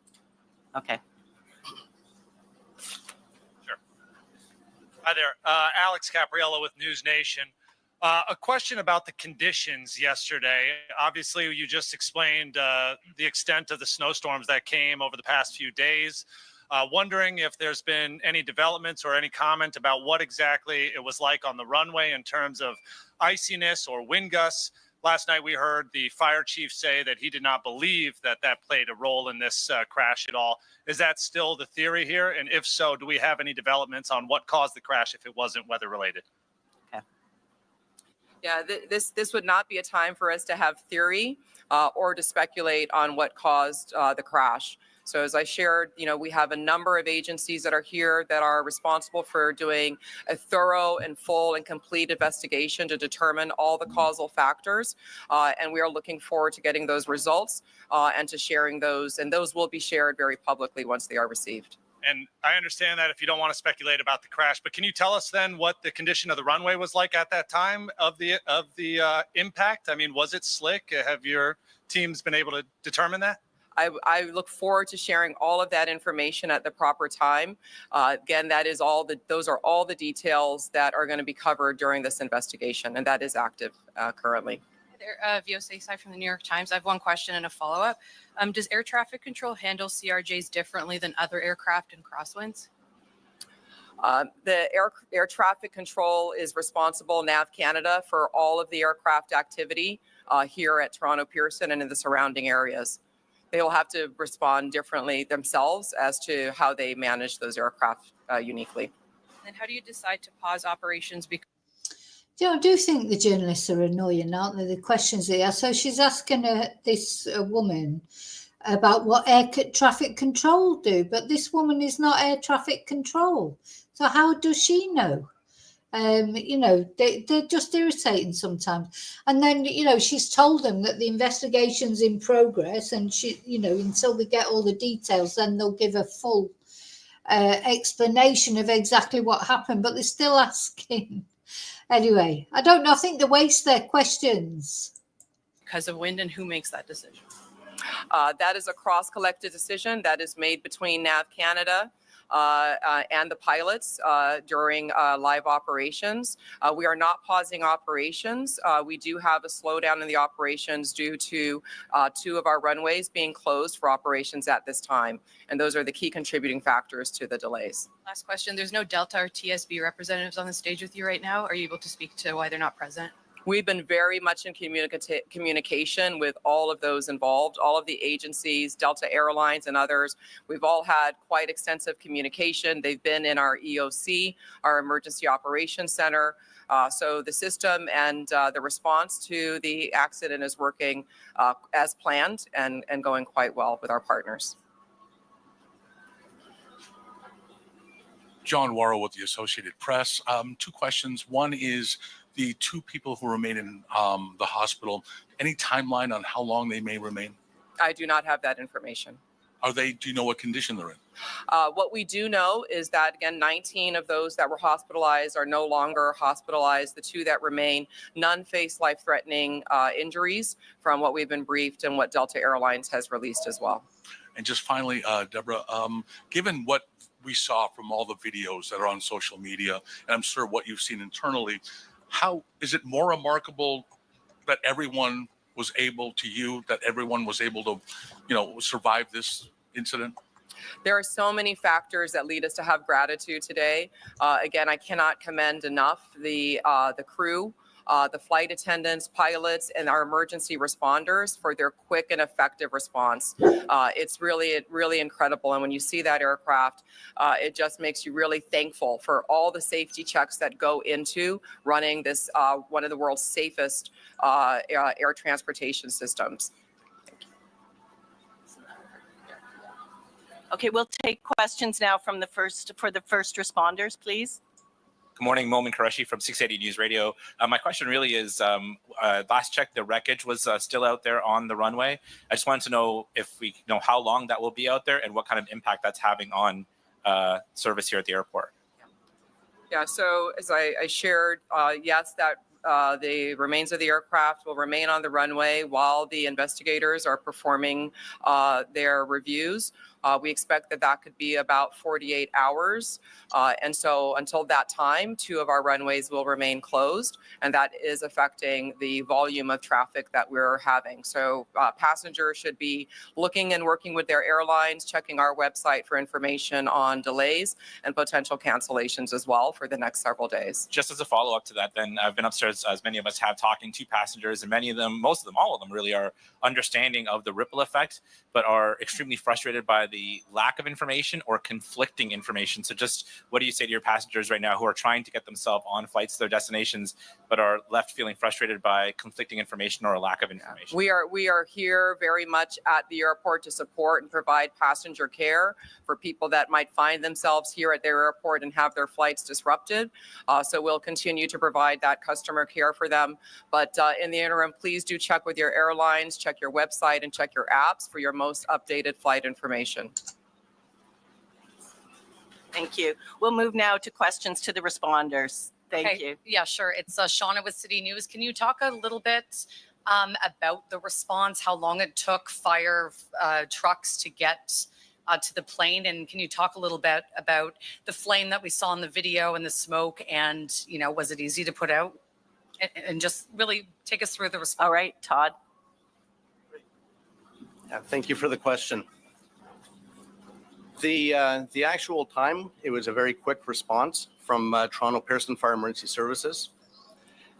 Okay. Sure. Hi there, Alex Capriello with News Nation. A question about the conditions yesterday. Obviously, you just explained the extent of the snowstorms that came over the past few days. Wondering if there's been any developments or any comment about what exactly it was like on the runway in terms of iciness or wind gusts. Last night we heard the fire chief say that he did not believe that that played a role in this crash at all. Is that still the theory here? And if so, do we have any developments on what caused the crash if it wasn't weather related? Yeah, this would not be a time for us to have theory or to speculate on what caused the crash. So as I shared, we have a number of agencies that are here that are responsible for doing a thorough and full and complete investigation to determine all the causal factors. And we are looking forward to getting those results and to sharing those. And those will be shared very publicly once they are received. And I understand that if you don't want to speculate about the crash, but can you tell us then what the condition of the runway was like at that time of the impact? I mean, was it slick? Have your teams been able to determine that? I look forward to sharing all of that information at the proper time. Again, those are all the details that are going to be covered during this investigation, and that is active currently. Vio Desai from the New York Times. I have one question and a follow-up. Does air traffic control handle CRJs differently than other aircraft in crosswinds? The air traffic control is responsible, NAV Canada, for all of the aircraft activity here at Toronto Pearson and in the surrounding areas. They will have to respond differently themselves as to how they manage those aircraft uniquely. And then how do you decide to pause operations? I do think the journalists are annoying, aren't they? The questions they ask. So she's asking this woman about what air traffic control do, but this woman is not air traffic control. So how does she know? They're just irritating sometimes. And then, she's told them that the investigation's in progress and until they get all the details, then they'll give a full explanation of exactly what happened, but they're still asking. Anyway, I don't know. I think they waste their questions. Because of wind, and who makes that decision? That is a cross-collected decision that is made between NAV Canada and the pilots during live operations. We are not pausing operations. We do have a slowdown in the operations due to 2 of our runways being closed for operations at this time. And those are the key contributing factors to the delays. Last question. There's no Delta or TSB representatives on the stage with you right now. Are you able to speak to why they're not present? We've been very much in communication with all of those involved, all of the agencies, Delta Airlines and others. We've all had quite extensive communication. They've been in our EOC, our Emergency Operations Center. So the system and the response to the accident is working as planned and going quite well with our partners. John Worrell with the Associated Press. 2 questions. One is the 2 people who remain in the hospital. Any timeline on how long they may remain? I do not have that information. Do you know what condition they're in? What we do know is that, again, 19 of those that were hospitalized are no longer hospitalized. The 2 that remain, none face life-threatening injuries from what we've been briefed and what Delta Airlines has released as well. And just finally, Deborah, given what we saw from all the videos that are on social media, and I'm sure what you've seen internally, how is it more remarkable that everyone was able to survive this incident? There are so many factors that lead us to have gratitude today. Again, I cannot commend enough the crew the flight attendants, pilots, and our emergency responders for their quick and effective response. It's really incredible. And when you see that aircraft, it just makes you really thankful for all the safety checks that go into running this one of the world's safest air transportation systems. Okay, we'll take questions now from the first responders, please. Good morning, Momin Qureshi from 680 News Radio. My question really is, last check, the wreckage was still out there on the runway. I just wanted to know if we know how long that will be out there and what kind of impact that's having on service here at the airport. Yeah, so as I shared, yes, that the remains of the aircraft will remain on the runway while the investigators are performing their reviews. We expect that could be about 48 hours. And so until that time, 2 of our runways will remain closed, and that is affecting the volume of traffic that we're having. So passengers should be looking and working with their airlines, checking our website for information on delays and potential cancellations as well for the next several days. Just as a follow-up to that, then I've been upstairs, as many of us have, talking to passengers, and many of them, most of them, all of them really are understanding of the ripple effect, but are extremely frustrated by the lack of information or conflicting information. So just what do you say to your passengers right now who are trying to get themselves on flights to their destinations, but are left feeling frustrated by conflicting information or a lack of information? We are here very much at the airport to support and provide passenger care for people that might find themselves here at their airport and have their flights disrupted. So we'll continue to provide that customer care for them. But in the interim, please do check with your airlines, check your website, and check your apps for your most updated flight information. Thank you. We'll move now to questions to the responders. Thank you. Yeah, sure. It's Shauna with City News. Can you talk a little bit about the response, how long it took fire trucks to get to the plane? And can you talk a little bit about the flame that we saw in the video and the smoke? And, you know, was it easy to put out? And just really take us through the response. All right, Todd. Thank you for the question. The actual time, it was a very quick response from Toronto Pearson Fire Emergency Services.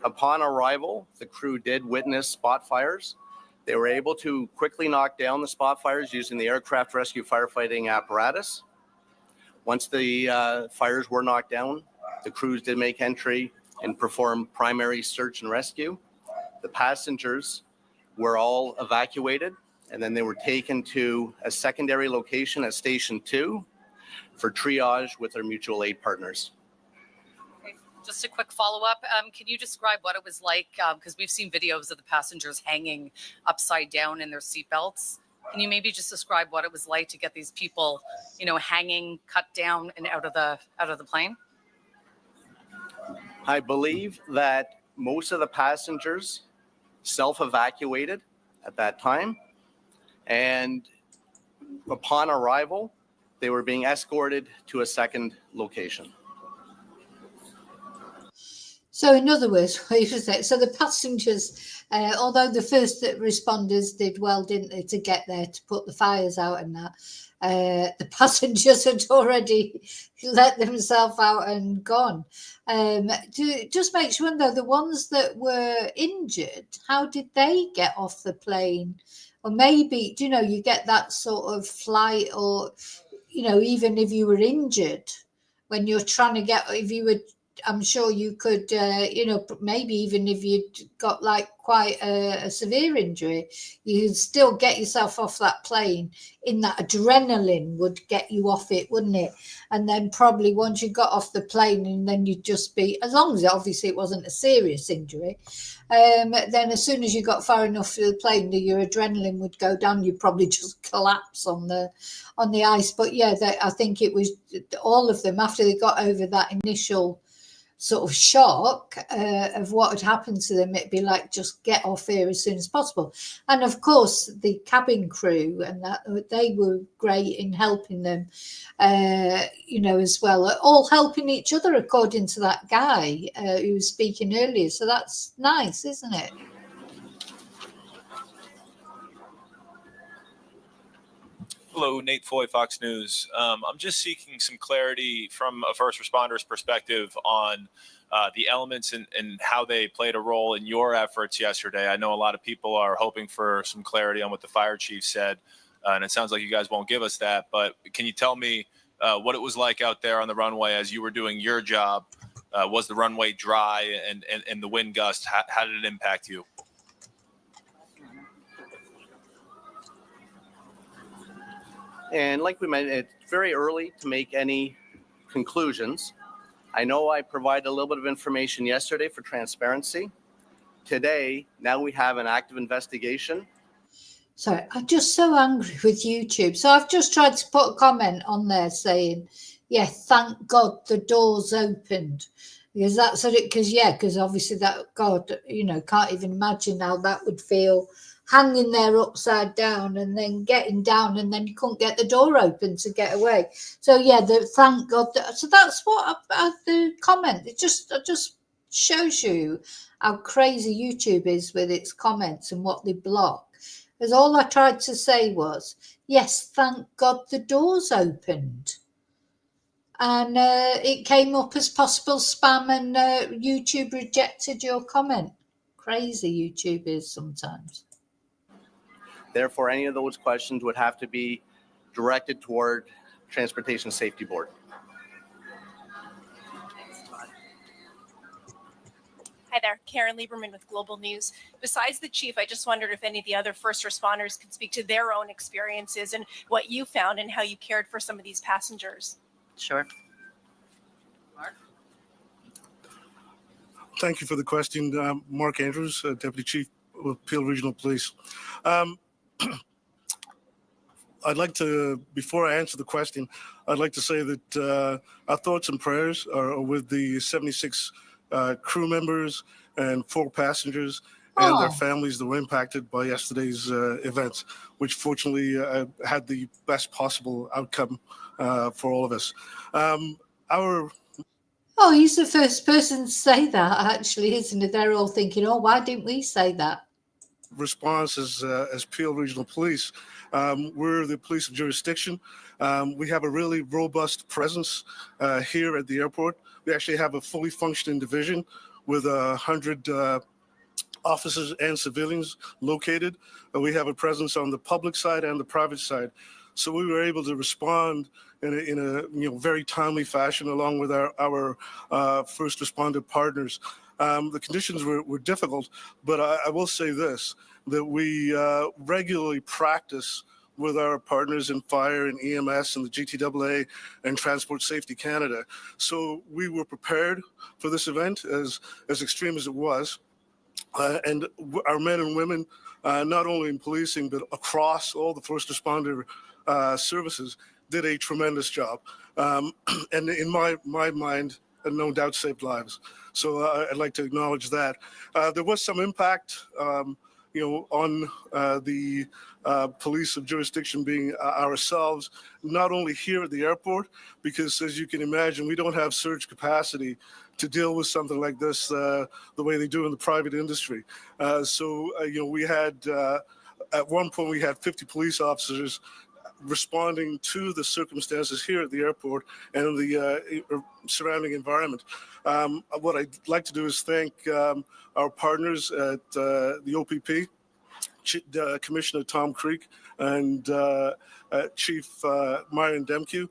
Upon arrival, the crew did witness spot fires. They were able to quickly knock down the spot fires using the aircraft rescue firefighting apparatus. Once the fires were knocked down, the crews did make entry and perform primary search and rescue. The passengers were all evacuated, and then they were taken to a secondary location at Station 2 for triage with their mutual aid partners. Okay. Just a quick follow-up. Can you describe what it was like? Because we've seen videos of the passengers hanging upside down in their seatbelts. Can you maybe just describe what it was like to get these people, you know, hanging, cut down, and out of the plane? I believe that most of the passengers self-evacuated at that time. And upon arrival, they were being escorted to a second location. So in other words, what you said, so the passengers, although the first responders did well, didn't they, to get there to put the fires out and that, the passengers had already let themselves out and gone. To just make sure, though, the ones that were injured, how did they get off the plane? Or maybe, you know, you get that sort of flight, or, you know, even if you were injured, when you're trying to get, if you were, I'm sure you could, you know, maybe even if you'd got like quite a severe injury, you'd still get yourself off that plane. In that adrenaline would get you off it, wouldn't it? And then probably once you got off the plane, and then you'd just be, as long as obviously it wasn't a serious injury, then as soon as you got far enough to the plane, your adrenaline would go down. You'd probably just collapse on the ice. But yeah, I think it was all of them after they got over that initial sort of shock of what had happened to them. It'd be like, just get off here as soon as possible. And of course, the cabin crew and that, they were great in helping them, you know, as well, all helping each other, according to that guy who was speaking earlier. So that's nice, isn't it? Hello, Nate Foy, Fox News. I'm just seeking some clarity from a first responder's perspective on the elements and how they played a role in your efforts yesterday. I know a lot of people are hoping for some clarity on what the fire chief said, and it sounds like you guys won't give us that. But can you tell me what it was like out there on the runway as you were doing your job? Was the runway dry and the wind gust? How did it impact you? And like we mentioned, it's very early to make any conclusions. I know I provided a little bit of information yesterday for transparency. Today, now we have an active investigation. Sorry, I'm just so angry with YouTube. So I've just tried to put a comment on there saying, yeah, thank God the doors opened. Because that's what it, because obviously that, God, can't even imagine how that would feel, hanging there upside down and then getting down and then you couldn't get the door open to get away. So yeah, thank God. So that's what the comment, it just shows you how crazy YouTube is with its comments and what they block. Because all I tried to say was, yes, thank God the doors opened. And it came up as possible spam and YouTube rejected your comment. Crazy YouTube is sometimes. Therefore, any of those questions would have to be directed toward Transportation Safety Board. Hi there, Karen Lieberman with Global News. Besides the chief, I just wondered if any of the other first responders could speak to their own experiences and what you found and how you cared for some of these passengers. Sure. Thank you for the question. Mark Andrews, Deputy Chief of Peel Regional Police. I'd like to, before I answer the question, I'd like to say that our thoughts and prayers are with the 76 crew members and 4 passengers and their families that were impacted by yesterday's events, which fortunately had the best possible outcome for all of us. Oh, he's the first person to say that, actually, isn't it? They're all thinking, oh, why didn't we say that? Response as Peel Regional Police. We're the police of jurisdiction. We have a really robust presence here at the airport. We actually have a fully functioning division with 100 officers and civilians located. We have a presence on the public side and the private side. So we were able to respond in a very timely fashion along with our first responder partners. The conditions were difficult, but I will say this, that we regularly practice with our partners in fire and EMS and the GTAA and Transport Safety Canada. So we were prepared for this event as extreme as it was. And our men and women, not only in policing, but across all the first responder services, did a tremendous job. And in my mind, no doubt saved lives. So I'd like to acknowledge that. There was some impact, on the police of jurisdiction being ourselves, not only here at the airport, because as you can imagine, we don't have surge capacity to deal with something like this the way they do in the private industry. We had, at one point, we had 50 police officers responding to the circumstances here at the airport and in the surrounding environment. What I'd like to do is thank our partners at the OPP, Commissioner Tom Creek and Chief Myron Demke,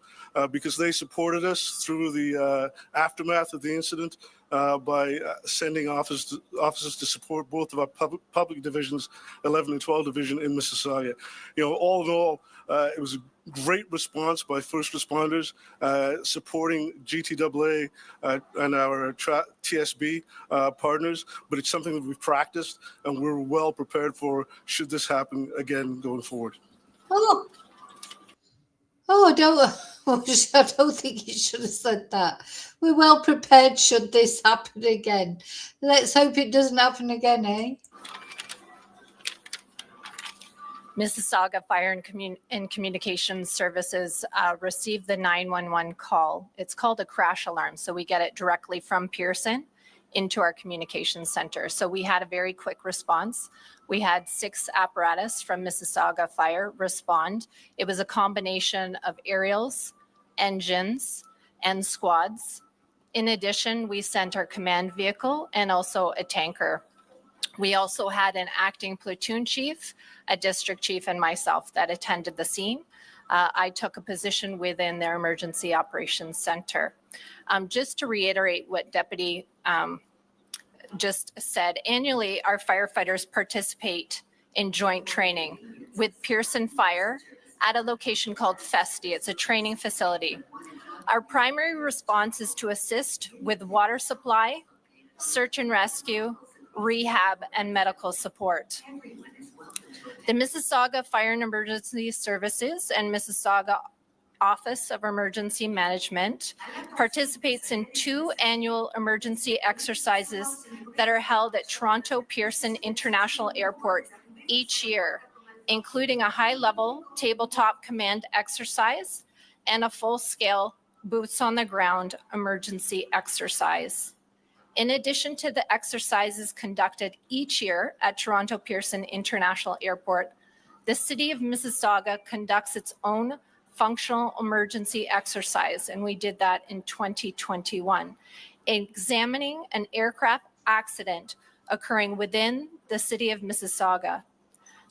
because they supported us through the aftermath of the incident by sending officers to support both of our public divisions, 11 and 12 Division in Mississauga. All in all, it was a great response by first responders supporting GTAA and our TSB partners, but it's something that we've practiced and we're well prepared for should this happen again going forward. I don't think you should have said that. We're well prepared should this happen again. Let's hope it doesn't happen again, eh? Mississauga Fire and Communications Services received the 911 call. It's called a crash alarm, so we get it directly from Pearson into our communications center. So we had a very quick response. We had 6 apparatus from Mississauga Fire respond. It was a combination of aerials, engines, and squads. In addition, we sent our command vehicle and also a tanker. We also had an acting platoon chief, a district chief, and myself that attended the scene. I took a position within their emergency operations center. Just to reiterate what Deputy just said, annually our firefighters participate in joint training with Pearson Fire at a location called Festi. It's a training facility. Our primary response is to assist with water supply, search and rescue, rehab, and medical support. The Mississauga Fire and Emergency Services and Mississauga Office of Emergency Management participates in 2 annual emergency exercises that are held at Toronto Pearson International Airport each year, including a high-level tabletop command exercise and a full-scale boots-on-the-ground emergency exercise. In addition to the exercises conducted each year at Toronto Pearson International Airport, the City of Mississauga conducts its own functional emergency exercise, and we did that in 2021, examining an aircraft accident occurring within the City of Mississauga.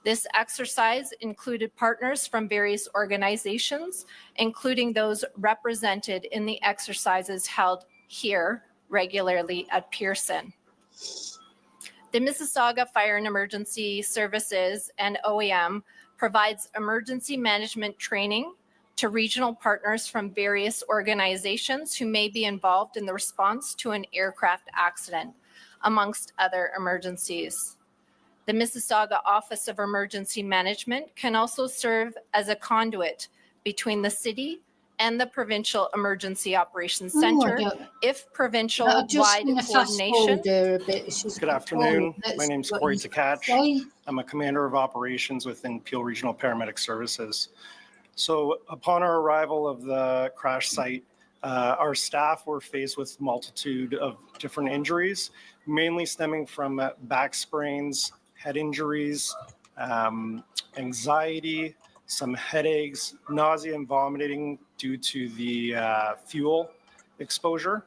This exercise included partners from various organizations, including those represented in the exercises held here regularly at Pearson. The Mississauga Fire and Emergency Services and OEM provides emergency management training to regional partners from various organizations who may be involved in the response to an aircraft accident, amongst other emergencies. The Mississauga Office of Emergency Management can also serve as a conduit between the city and the Provincial Emergency Operations Center if provincial-wide coordination. Good afternoon. My name is Corey Takach. I'm a Commander of Operations within Peel Regional Paramedic Services. So upon our arrival of the crash site, our staff were faced with a multitude of different injuries, mainly stemming from back sprains, head injuries, anxiety, some headaches, nausea and vomiting due to the fuel exposure.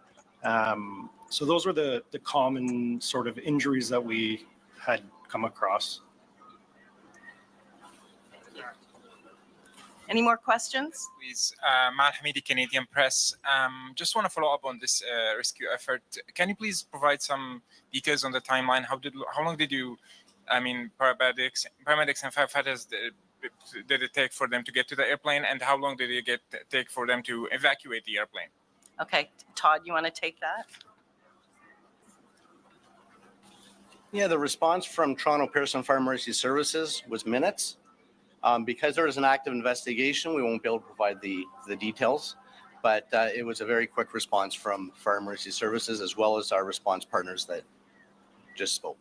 So those were the common sort of injuries that we had come across. Any more questions? Please, Mal Hamidi, Canadian Press. Just want to follow up on this rescue effort. Can you please provide some details on the timeline? How long did you, paramedics and firefighters did it take for them to get to the airplane, and how long did it take for them to evacuate the airplane? Okay, Todd, you want to take that? Yeah, the response from Toronto Pearson Fire Emergency Services was minutes. Because there is an active investigation, we won't be able to provide the details, but it was a very quick response from Fire Emergency Services as well as our response partners that just spoke.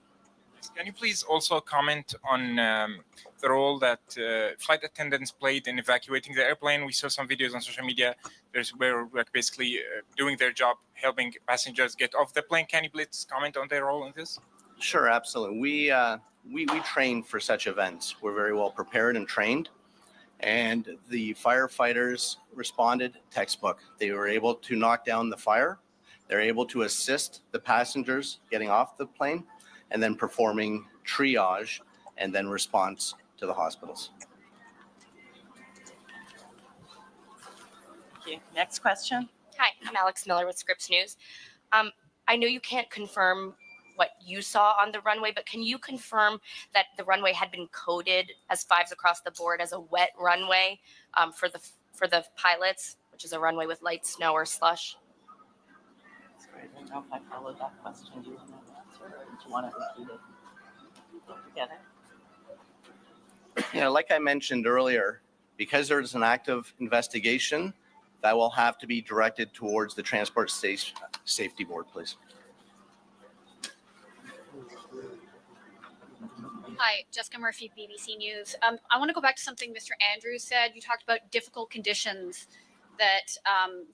Can you please also comment on the role that flight attendants played in evacuating the airplane? We saw some videos on social media. Where basically doing their job, helping passengers get off the plane. Can you please comment on their role in this? Sure, absolutely. We train for such events. We're very well prepared and trained, and the firefighters responded textbook. They were able to knock down the fire. They're able to assist the passengers getting off the plane, and then performing triage and then response to the hospitals. Thank you. Next question. Hi, I'm Alex Miller with Scripps News. I know you can't confirm what you saw on the runway, but can you confirm that the runway had been coded as 5s across the board as a wet runway for the pilots, which is a runway with light snow or slush? Sorry, I don't know if I followed that question. Do you want to answer, or do you want to repeat it together? Yeah, like I mentioned earlier, because there's an active investigation, that will have to be directed towards the Transport Safety Board, please. Hi, Jessica Murphy, BBC News. I want to go back to something Mr. Andrews said. You talked about difficult conditions that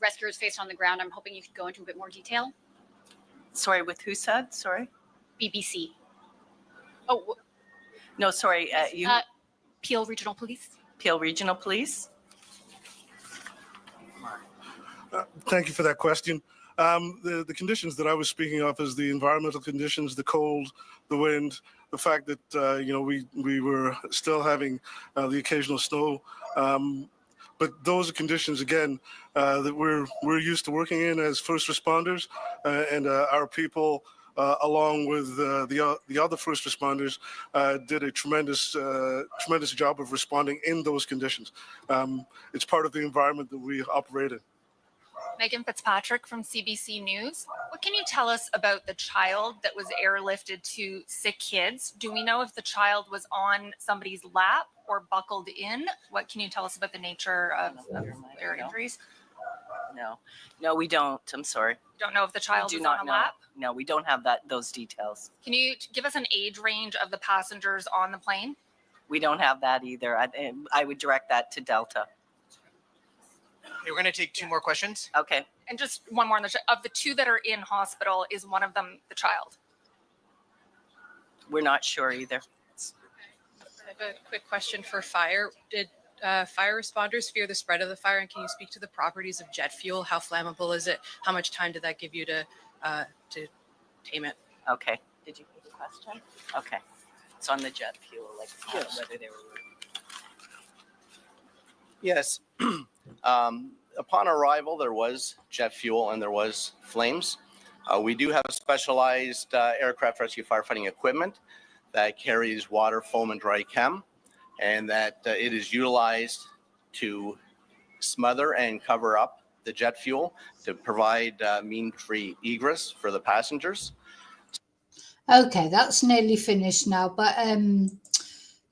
rescuers faced on the ground. I'm hoping you could go into a bit more detail. Sorry, with who said? Sorry? BBC. Oh. No, sorry. Peel Regional Police. Peel Regional Police. Thank you for that question. The conditions that I was speaking of is the environmental conditions, the cold, the wind, the fact that we were still having the occasional snow. But those are conditions, again, that we're used to working in as first responders, and our people, along with the other first responders, did a tremendous job of responding in those conditions. It's part of the environment that we operate in. Megan Fitzpatrick from CBC News. What can you tell us about the child that was airlifted to sick kids? Do we know if the child was on somebody's lap or buckled in? What can you tell us about the nature of their injuries? No, we don't. I'm sorry. Don't know if the child We do was not on a know. lap? No, we don't have those details. Can you give us an age range of the passengers on the plane? We don't have that either. I would direct that to Delta. Okay, we're going to take two more questions. Okay. And just one more on of the two that are in hospital, is one of them the child? We're not sure either. I have a quick question for fire. Did fire responders fear the spread of the fire? And can you speak to the properties of jet fuel? How flammable is it? How much time did that give you to tame it? Okay. Did you hear the question? Okay. It's on the jet fuel, like whether they were. Yes. Upon arrival, there was jet fuel and there was flames. We do have specialized aircraft rescue firefighting equipment that carries water, foam, and dry chem, and that it is utilized to smother and cover up the jet fuel to provide mean-free egress for the passengers. Okay, that's nearly finished now, but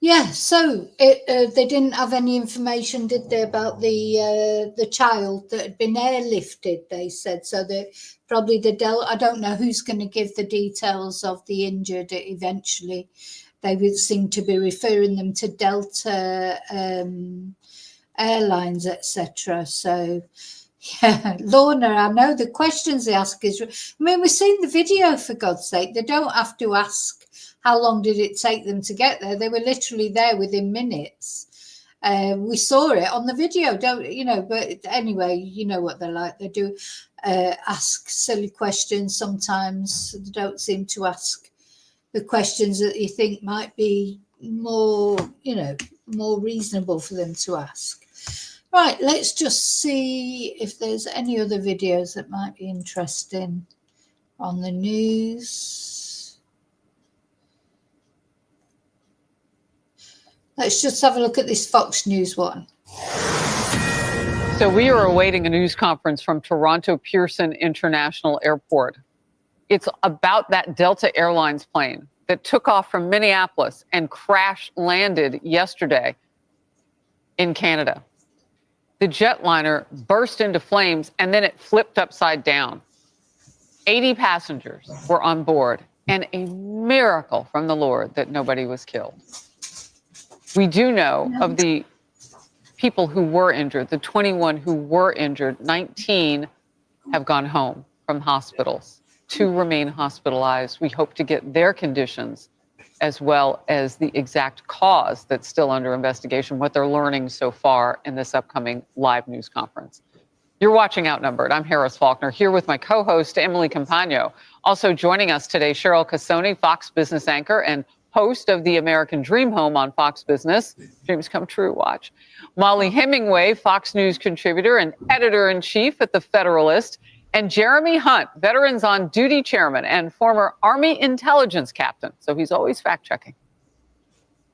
yeah, so they didn't have any information, did they, about the child that had been airlifted, they said. So that probably I don't know who's going to give the details of the injured eventually. They would seem to be referring them to Delta Airlines, etc. So, yeah, Lorna, I know the questions they ask is, I mean, we've seen the video, for God's sake. They don't have to ask how long did it take them to get there. They were literally there within minutes. We saw it on the video, but anyway, you know what they're like. They do ask silly questions sometimes. They don't seem to ask the questions that you think might be more reasonable for them to ask. Right, let's just see if there's any other videos that might be interesting on the news. Let's just have a look at this Fox News one. So we are awaiting a news conference from Toronto Pearson International Airport. It's about that Delta Airlines plane that took off from Minneapolis and crash landed yesterday in Canada. The jetliner burst into flames and then it flipped upside down. 80 passengers were on board, and a miracle from the Lord that nobody was killed. We do know of the people who were injured, the 21 who were injured, 19 have gone home from hospitals. 2 remain hospitalized. We hope to get their conditions as well as the exact cause that's still under investigation, what they're learning so far in this upcoming live news conference. You're watching Outnumbered. I'm Harris Faulkner, here with my co-host, Emily Campagno. Also joining us today, Cheryl Casoni, Fox Business anchor and host of the American Dream Home on Fox Business. Dreams come true, watch. Molly Hemingway, Fox News contributor and editor-in-chief at The Federalist. And Jeremy Hunt, Veterans on Duty chairman and former Army intelligence captain. So he's always fact-checking.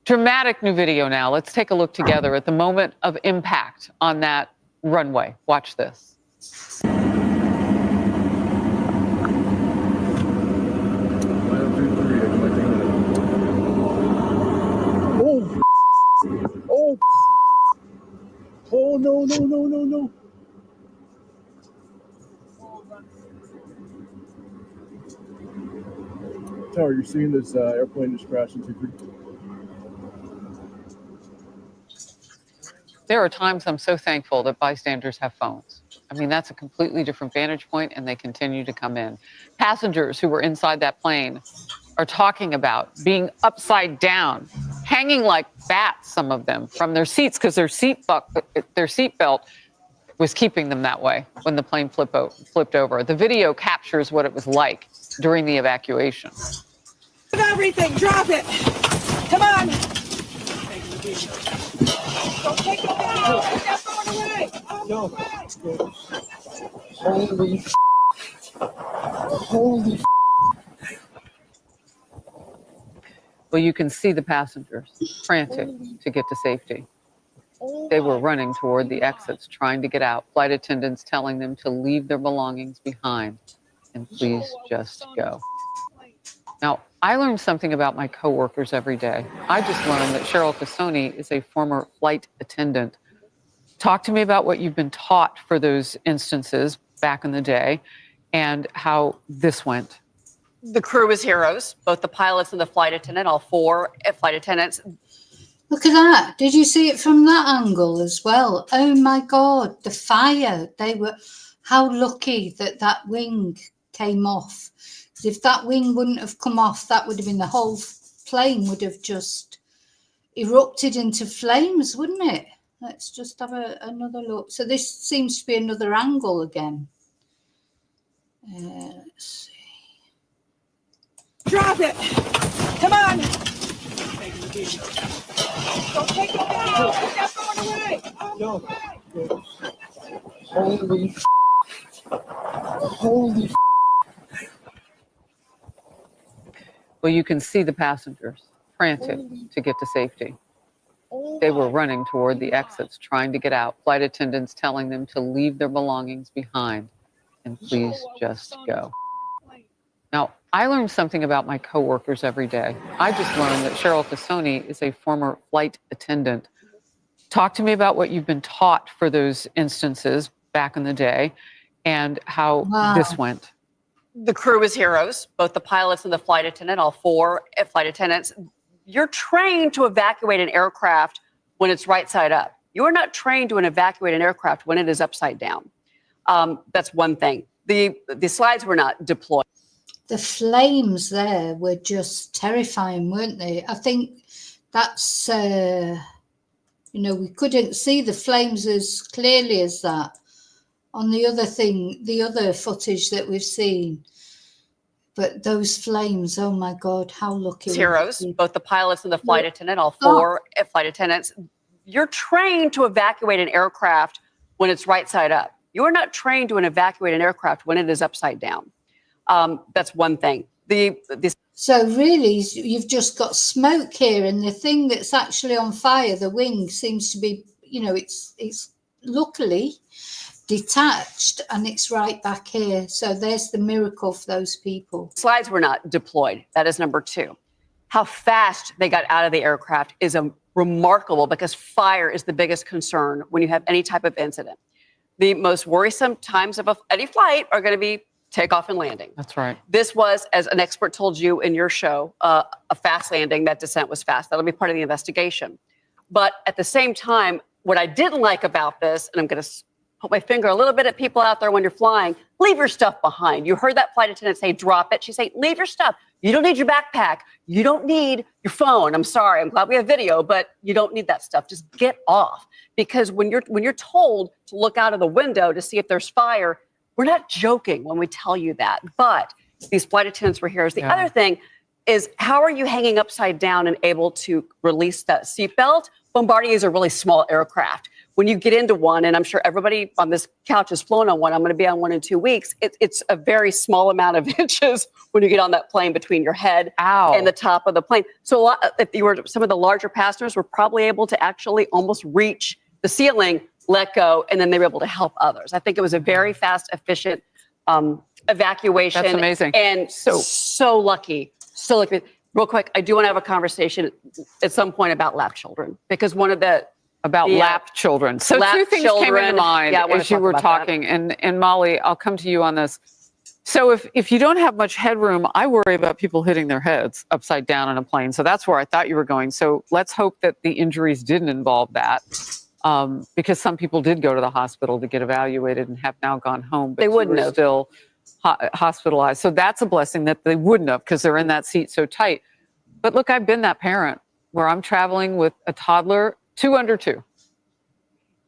Dramatic new video now. Let's take a look together at the moment of impact on that runway. Watch this. Oh, no. Tower, you're seeing this airplane just crash into 2-3. There are times I'm so thankful that bystanders have phones. I mean, that's a completely different vantage point, and they continue to come in. Passengers who were inside that plane are talking about being upside down, hanging like bats, some of them, from their seats because their seat belt was keeping them that way when the plane flipped over. The video captures what it was like during the evacuation. Everything, drop it. Come on. Don't take the video. Put that phone away. No. Holy. Holy. Well, you can see the passengers frantic to get to safety. They were running toward the exits, trying to get out. Flight attendants telling them to leave their belongings behind and please just go. Now, I learned something about my coworkers every day. I just learned that Cheryl Cassoni is a former flight attendant. Talk to me about what you've been taught for those instances back in the day and how this went. The crew is heroes, both the pilots and the flight attendant, all 4 flight attendants. Look at that. Did you see it from that angle as well? Oh my God, the fire. They were, how lucky that that wing came off. If that wing wouldn't have come off, that would have been, the whole plane would have just erupted into flames, wouldn't it? Let's just have another look. So this seems to be another angle again. Let's see. Drop it. Come on. Don't take the video. Put that phone away. No. Holy. Holy. Well, you can see the passengers frantic to get to safety. They were running toward the exits, trying to get out. Flight attendants telling them to leave their belongings behind and please just go. Now, I learned something about my coworkers every day. I just learned that Cheryl Cassoni is a former flight attendant. Talk to me about what you've been taught for those instances back in the day and how this went. The crew is heroes, both the pilots and the flight attendant, all 4 flight attendants. You're trained to evacuate an aircraft when it's right side up. You are not trained to evacuate an aircraft when it is upside down. That's one thing. The slides were not deployed. The flames there were just terrifying, weren't they? I think that's, we couldn't see the flames as clearly as that on the other thing, the other footage that we've seen. But those flames, oh my God, how lucky. Heroes, both the pilots and the flight attendant, all 4 flight attendants. You're trained to evacuate an aircraft when it's right side up. You are not trained to evacuate an aircraft when it is upside down. That's one thing. So really, you've just got smoke here, and the thing that's actually on fire, the wing, seems to be, it's luckily detached and it's right back here. So there's the miracle for those people. Slides were not deployed. That is number 2. How fast they got out of the aircraft is remarkable, because fire is the biggest concern when you have any type of incident. The most worrisome times of any flight are going to be takeoff and landing. That's right. This was, as an expert told you in your show, a fast landing. That descent was fast. That'll be part of the investigation. But at the same time, what I didn't like about this, and I'm going to put my finger a little bit at people out there when you're flying, leave your stuff behind. You heard that flight attendant say, drop it. She's saying, leave your stuff. You don't need your backpack. You don't need your phone. I'm sorry. I'm glad we have video, but you don't need that stuff. Just get off. Because when you're told to look out of the window to see if there's fire, we're not joking when we tell you that. But these flight attendants were heroes. The other thing is, how are you hanging upside down and able to release that seatbelt? Bombardier is a really small aircraft. When you get into one, and I'm sure everybody on this couch has flown on one, I'm going to be on one in 2 weeks. It's a very small amount of inches when you get on that plane between your head and the top of the plane. So some of the larger passengers were probably able to actually almost reach the ceiling, let go, and then they were able to help others. I think it was a very fast, efficient evacuation. That's amazing. And so lucky. So lucky. Real quick, I do want to have a conversation at some point about lap children, because one of the lap children. So two things came into mind as you were talking. And Molly, I'll come to you on this. So if you don't have much headroom, I worry about people hitting their heads upside down in a plane. So that's where I thought you were going. So let's hope that the injuries didn't involve that, because some people did go to the hospital to get evaluated and have now gone home. But they wouldn't have. Still hospitalized. So that's a blessing that they wouldn't have, because they're in that seat so tight. But look, I've been that parent where I'm traveling with a toddler, 2 under 2.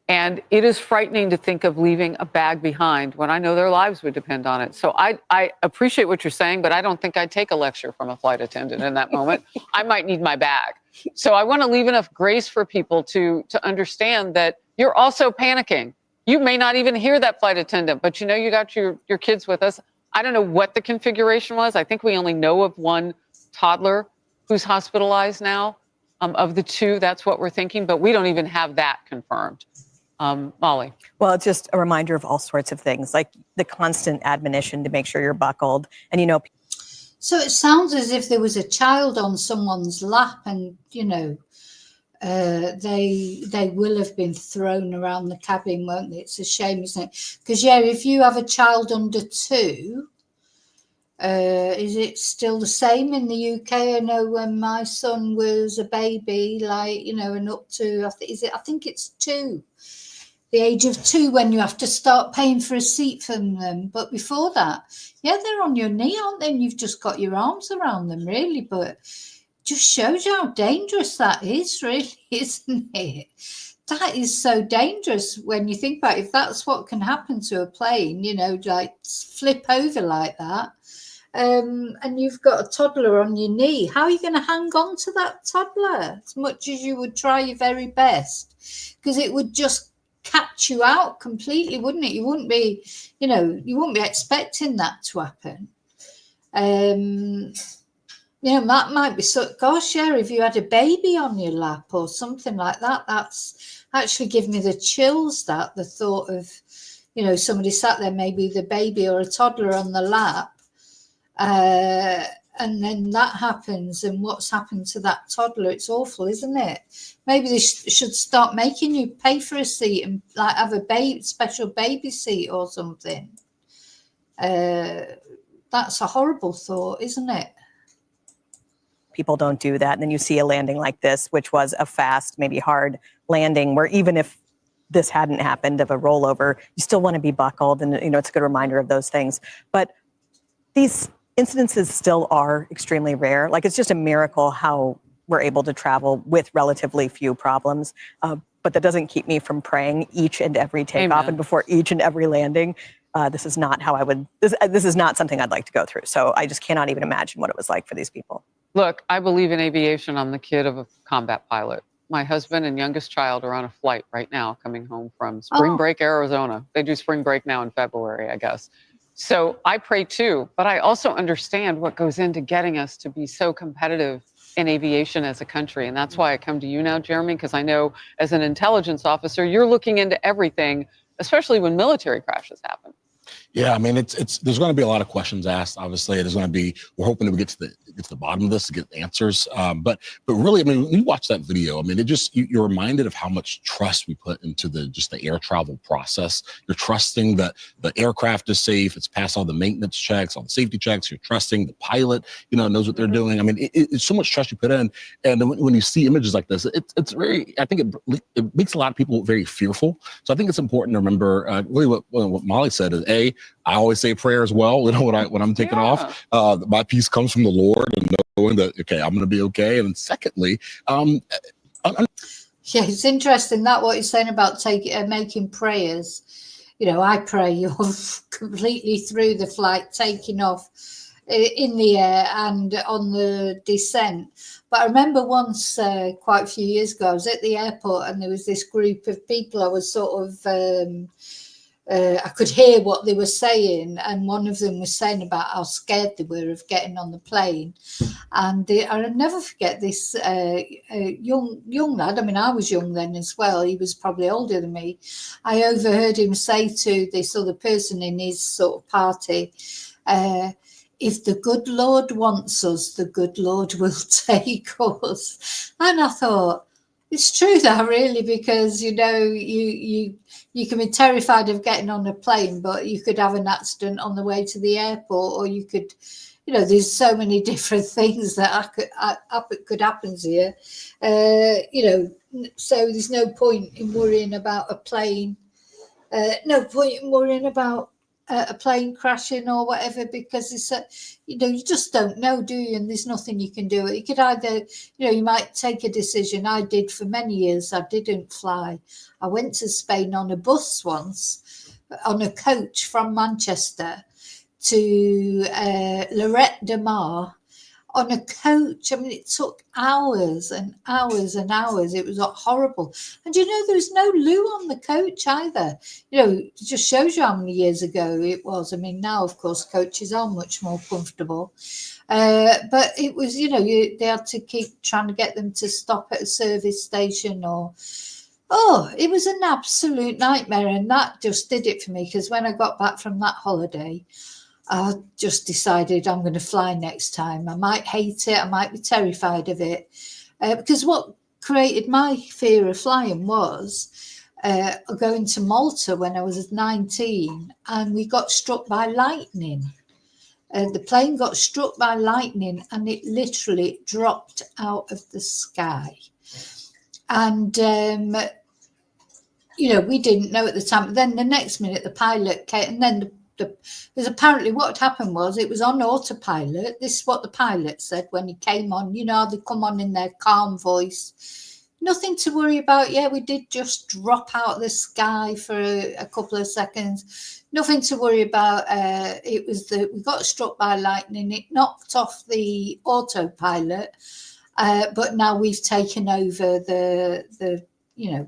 And it is frightening to think of leaving a bag behind when I know their lives would depend on it. So I appreciate what you're saying, but I don't think I'd take a lecture from a flight attendant in that moment. I might need my bag. So I want to leave enough grace for people to understand that you're also panicking. You may not even hear that flight attendant, but you know you got your kids with us. I don't know what the configuration was. I think we only know of one toddler who's hospitalized now. Of the two, that's what we're thinking, but we don't even have that confirmed. Molly. Well, it's just a reminder of all sorts of things, like the constant admonition to make sure you're buckled. And, you know, so it sounds as if there was a child on someone's lap and, you know, they will have been thrown around the cabin, won't they? It's a shame, isn't it? Because, yeah, if you have a child under 2, is it still the same in the UK? I know when my son was a baby, like, you know, and up to, I think it's 2. The age of 2 when you have to start paying for a seat from them. But before that, yeah, they're on your knee, aren't they? And you've just got your arms around them, really. But just shows you how dangerous that is, really, isn't it? That is so dangerous when you think about it. If that's what can happen to a plane, you know, like flip over like that, and you've got a toddler on your knee, how are you going to hang on to that toddler as much as you would try your very best? Because it would just catch you out completely, wouldn't it? You wouldn't be, you know, you wouldn't be expecting that to happen. You know, that might be so, gosh, yeah, if you had a baby on your lap or something like that, that's actually given me the chills, that the thought of, you know, somebody sat there, maybe the baby or a toddler on the lap, and then that happens, and what's happened to that toddler? It's awful, isn't it? Maybe they should start making you pay for a seat and like have a special baby seat or something. That's a horrible thought, isn't it? people don't do that. And then you see a landing like this, which was a fast, maybe hard landing, where even if this hadn't happened of a rollover, you still want to be buckled. And, you know, it's a good reminder of those things. But these incidences still are extremely rare. Like, it's just a miracle how we're able to travel with relatively few problems. But that doesn't keep me from praying each and every takeoff Amen. and before each and every landing. This is not how I would, this is not something I'd like to go through. So I just cannot even imagine what it was like for these people. Look, I believe in aviation. I'm the kid of a combat pilot. My husband and youngest child are on a flight right now coming home from spring break, Arizona. They do spring break now in February, I guess. So I pray too, but I also understand what goes into getting us to be so competitive in aviation as a country. And that's why I come to you now, Jeremy, because I know as an intelligence officer, you're looking into everything, especially when military crashes happen. Yeah, I mean, it's there's going to be a lot of questions asked. Obviously, there's going to be. We're hoping to get to the bottom of this to get answers. But really, I mean, when you watch that video, I mean, it just you're reminded of how much trust we put into the air travel process. You're trusting that the aircraft is safe. It's passed all the maintenance checks, all the safety checks. You're trusting the pilot, you know, knows what they're doing. I mean, it's so much trust you put in. And when you see images like this, it's very. I think it makes a lot of people very fearful. So I think it's important to remember really what Molly said is I always say prayer as well. You know, when I'm taking off, my peace comes from the Lord and knowing that, okay, I'm going to be okay. And secondly, yeah, it's interesting that what you're saying about making prayers. You know, I pray you're completely through the flight, taking off in the air and on the descent. But I remember once, quite a few years ago, I was at the airport and there was this group of people. I was sort of I could hear what they were saying, and one of them was saying about how scared they were of getting on the plane. And I'll never forget this young lad. I mean, I was young then as well. He was probably older than me. I overheard him say to this other person in his sort of party, if the good Lord wants us, the good Lord will take us. And I thought, it's true that really, because, you know, you can be terrified of getting on a plane, but you could have an accident on the way to the airport, or you could, you know, there's so many different things that could happen to you. You know, so there's no point in worrying about a plane. No point in worrying about a plane crashing or whatever, because it's you know, you just don't know, do you? And there's nothing you can do. You could either, you know, you might take a decision. I did for many years. I didn't fly. I went to Spain on a bus once, on a coach from Manchester to Lloret de Mar, on a coach. I mean, it took hours and hours and hours. It was horrible. And you know, there was no loo on the coach either. You know, it just shows you how many years ago it was. I mean, now, of course, coaches are much more comfortable. But it was, you know, they had to keep trying to get them to stop at a service station or... Oh, it was an absolute nightmare. And that just did it for me, because when I got back from that holiday, I just decided I'm going to fly next time. I might hate it. I might be terrified of it. Because what created my fear of flying was going to Malta when I was 19, and we got struck by lightning. The plane got struck by lightning, and it literally dropped out of the sky. And, you know, we didn't know at the time. But then the next minute, the pilot came, and then because apparently what happened was it was on autopilot. This is what the pilot said when he came on. You know, they come on in their calm voice. Nothing to worry about. Yeah, we did just drop out of the sky for a couple of seconds. Nothing to worry about. It was we got struck by lightning. It knocked off the autopilot. But now we've taken over the you know,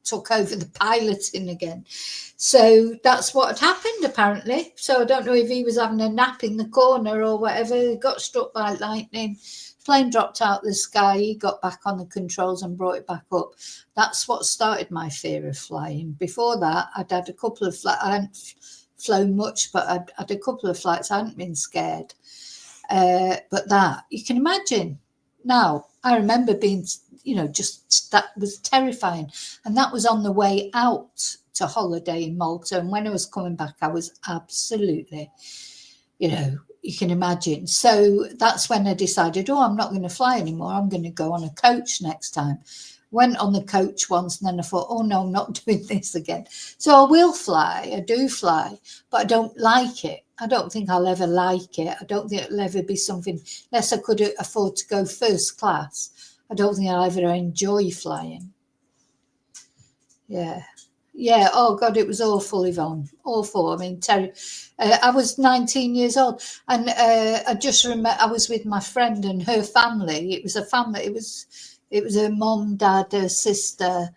took over the piloting again. So that's what had happened, apparently. So I don't know if he was having a nap in the corner or whatever. He got struck by lightning. Plane dropped out of the sky. He got back on the controls and brought it back up. That's what started my fear of flying. Before that, I'd had a couple of flights. I hadn't flown much, but I'd had a couple of flights. I hadn't been scared. But that, you can imagine. Now, I remember being, you know, just that was terrifying. And that was on the way out to holiday in Malta. And when I was coming back, I was absolutely, you know, you can imagine. So that's when I decided, oh, I'm not going to fly anymore. I'm going to go on a coach next time. Went on the coach once, and then I thought, oh, no, I'm not doing this again. So I will fly. I do fly, but I don't like it. I don't think I'll ever like it. I don't think it'll ever be something, unless I could afford to go first class. I don't think I'll ever enjoy flying. Yeah. Yeah. Oh, God, it was awful, Yvonne. Awful. I mean, I was 19 years old, and I just remember I was with my friend and her family. It was a family. It was her mom, dad, her sister,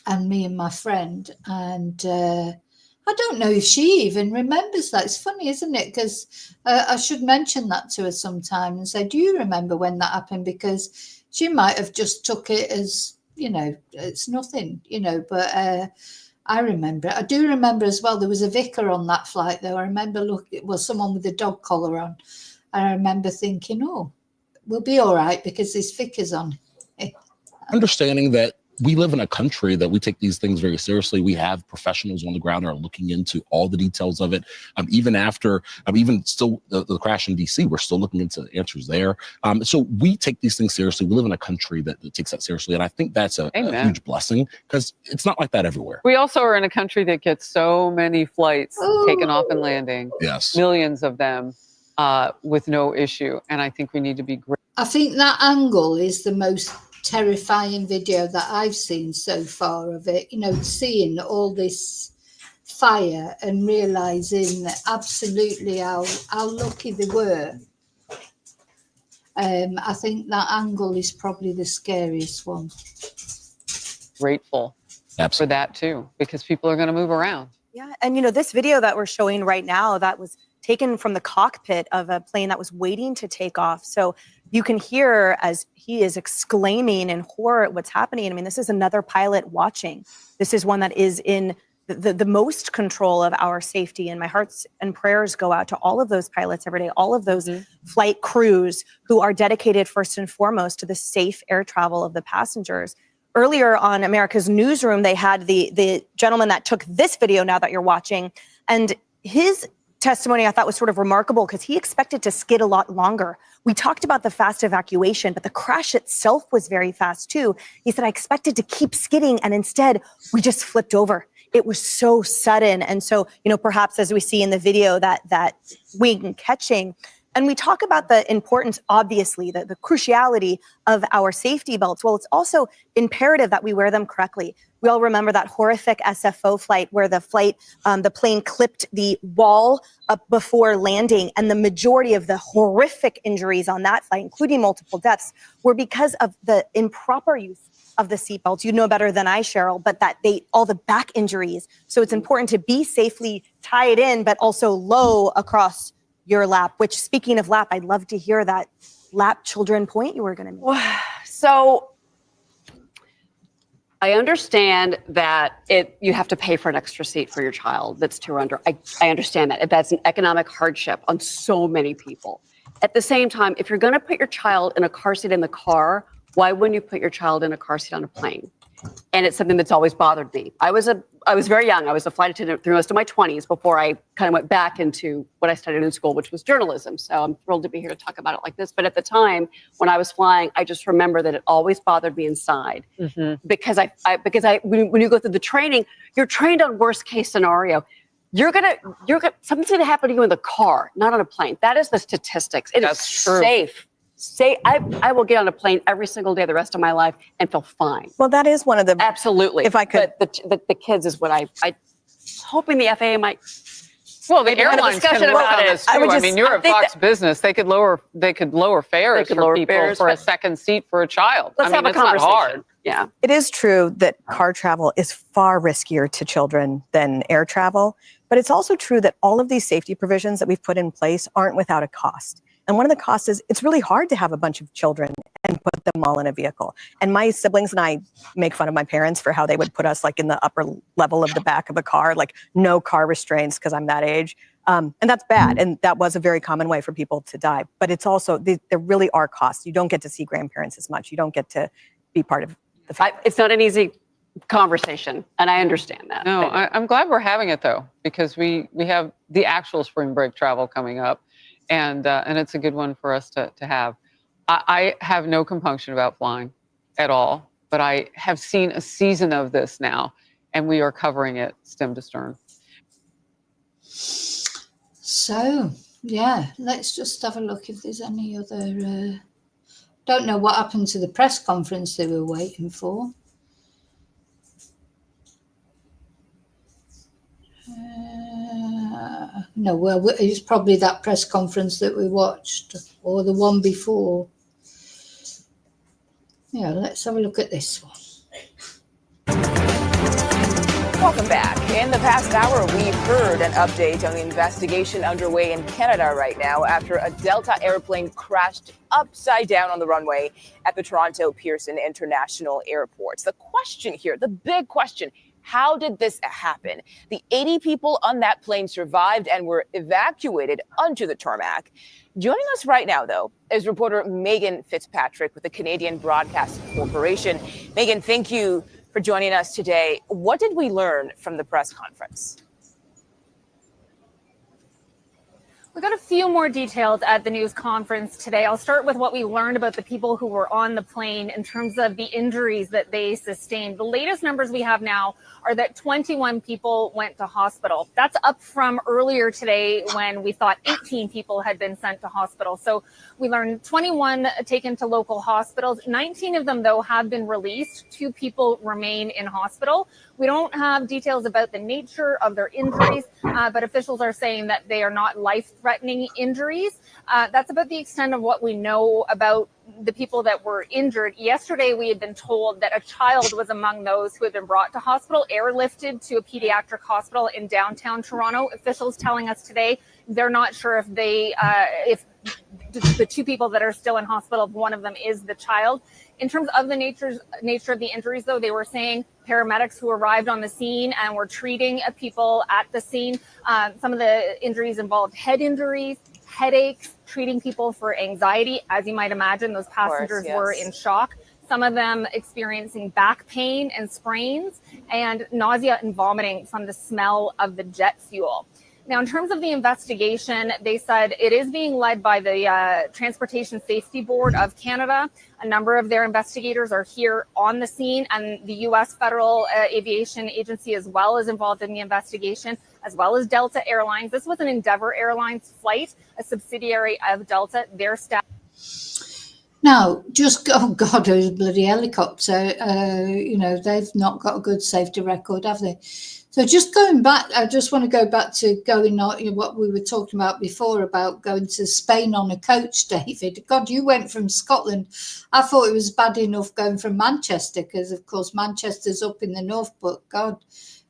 and me and my friend. And I don't know if she even remembers that. It's funny, isn't it? Because I should mention that to her sometime and say, do you remember when that happened? Because she might have just took it as, you know, it's nothing, you know, but I remember it. I do remember as well, there was a vicar on that flight, though. I remember it was someone with a dog collar on. And I remember thinking, oh, we'll be all right because there's vicars on. Understanding that we live in a country that we take these things very seriously. We have professionals on the ground that are looking into all the details of it. Even after, even still the crash in DC, we're still looking into the answers there. So we take these things seriously. We live in a country that takes that seriously. And I think that's a huge blessing, because it's not like that everywhere. We also are in a country that gets so many flights taken off and landing. Yes. Millions of them with no issue. And I think we need to be great. I think that angle is the most terrifying video that I've seen so far of it, you know, seeing all this fire and realizing absolutely how lucky they were. I think that angle is probably the scariest one. Grateful for that too, because people are going to move around. Yeah, and you know, this video that we're showing right now, that was taken from the cockpit of a plane that was waiting to take off. So you can hear as he is exclaiming in horror at what's happening. I mean, this is another pilot watching. This is one that is in the most control of our safety. And my hearts and prayers go out to all of those pilots every day, all of those flight crews who are dedicated first and foremost to the safe air travel of the passengers. Earlier on America's Newsroom, they had the gentleman that took this video now that you're watching. And his testimony I thought was sort of remarkable because he expected to skid a lot longer. We talked about the fast evacuation, but the crash itself was very fast too. He said, I expected to keep skidding, and instead we just flipped over. it was so sudden. And so, perhaps as we see in the video, that wing catching. And we talk about the importance, obviously, the cruciality of our safety belts. Well, it's also imperative that we wear them correctly. We all remember that horrific SFO flight where the plane clipped the wall up before landing. And the majority of the horrific injuries on that flight, including multiple deaths, were because of the improper use of the seatbelts. You know better than I, Cheryl, but all the back injuries. So it's important to be safely tied in, but also low across your lap, which, speaking of lap, I'd love to hear that lap children point you were going to make. So I understand that you have to pay for an extra seat for your child that's 2 or under. I understand that. That's an economic hardship on so many people. At the same time, if you're going to put your child in a car seat in the car, why wouldn't you put your child in a car seat on a plane? And it's something that's always bothered me. I was very young. I was a flight attendant through most of my 20s before I kind of went back into what I studied in school, which was journalism. So I'm thrilled to be here to talk about it like this. But at the time when I was flying, I just remember that it always bothered me inside because when you go through the training, you're trained on worst case scenario. Something's gonna happen to you in the car, not on a plane. That is the statistics. It is safe. I will get on a plane every single day the rest of my life and feel fine. Well, that is one of the absolutely. If I could, but the kids is what I hoping the FAA might. Well, the airlines can work on this too. I mean, you're a Fox business. They could lower fares for people for a second seat for a child. Let's have a conversation. Not hard. Yeah, it is true that car travel is far riskier to children than air travel, but it's also true that all of these safety provisions that we've put in place aren't without a cost. And one of the costs is it's really hard to have a bunch of children and put them all in a vehicle. And my siblings and I make fun of my parents for how they would put us like in the upper level of the back of a car, like no car restraints because I'm that age. And that's bad. And that was a very common way for people to die. But it's also, there really are costs. You don't get to see grandparents as much. You don't get to be part of the family. It's not an easy conversation, and I understand that. No, I'm glad we're having it though, because we have the actual spring break travel coming up. And it's a good one for us to have. I have no compunction about flying at all, but I have seen a season of this now, and we are covering it stem to stern. So, yeah, let's just have a look if there's any other... don't know what happened to the press conference they were waiting for. No, well, it's probably that press conference that we watched or the one before. Yeah, let's have a look at this one. Welcome back. In the past hour, we've heard an update on the investigation underway in Canada right now after a Delta airplane crashed upside down on the runway at the Toronto Pearson International Airport. The question here, the big question, how did this happen? The 80 people on that plane survived and were evacuated onto the tarmac. Joining us right now, though, is reporter Megan Fitzpatrick with the Canadian Broadcast Corporation. Megan, thank you for joining us today. What did we learn from the press conference? We got a few more details at the news conference today. I'll start with what we learned about the people who were on the plane in terms of the injuries that they sustained. The latest numbers we have now are that 21 people went to hospital. That's up from earlier today when we thought 18 people had been sent to hospital. So we learned 21 taken to local hospitals. 19 of them, though, have been released. 2 people remain in hospital. We don't have details about the nature of their injuries, but officials are saying that they are not life-threatening injuries. That's about the extent of what we know about the people that were injured. Yesterday, we had been told that a child was among those who had been brought to hospital, airlifted to a pediatric hospital in downtown Toronto. Officials telling us today they're not sure if the 2 people that are still in hospital, one of them is the child. In terms of the nature of the injuries, though, they were saying paramedics who arrived on the scene and were treating people at the scene. Some of the injuries involved head injuries, headaches, treating people for anxiety. As you might imagine, those passengers were in shock. Some of them experiencing back pain and sprains and nausea and vomiting from the smell of the jet fuel. Now, in terms of the investigation, they said it is being led by the Transportation Safety Board of Canada. A number of their investigators are here on the scene, and the U.S. Federal Aviation Agency as well is involved in the investigation, as well as Delta Airlines. This was an Endeavour Airlines flight, a subsidiary of Delta. Their staff. Now, just, oh God, a bloody helicopter. They've not got a good safety record, have they? So just going back, I just want to go back to going on what we were talking about before about going to Spain on a coach, David. God, you went from Scotland. I thought it was bad enough going from Manchester because, of course, Manchester's up in the north, but God,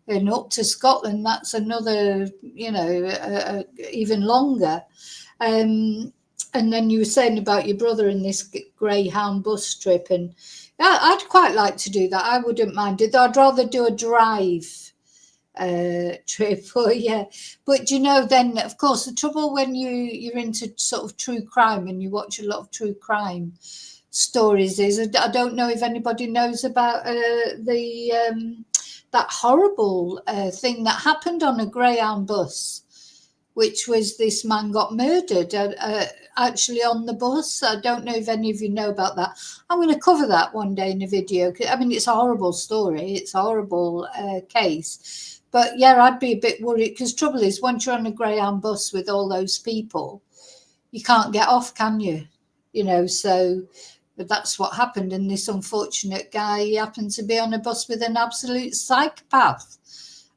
and up to Scotland, that's another, even longer. And then you were saying about your brother and this Greyhound bus trip, and yeah, I'd quite like to do that. I wouldn't mind it. I'd rather do a drive trip, but then of course the trouble when you're into sort of true crime and you watch a lot of true crime stories is I don't know if anybody knows about that horrible thing that happened on a Greyhound bus, which was this man got murdered actually on the bus. I don't know if any of you know about that. I'm going to cover that one day in a video. I mean, it's a horrible story. It's a horrible case. But yeah, I'd be a bit worried because trouble is once you're on a Greyhound bus with all those people, you can't get off, can you? So that's what happened. And this unfortunate guy, he happened to be on a bus with an absolute psychopath.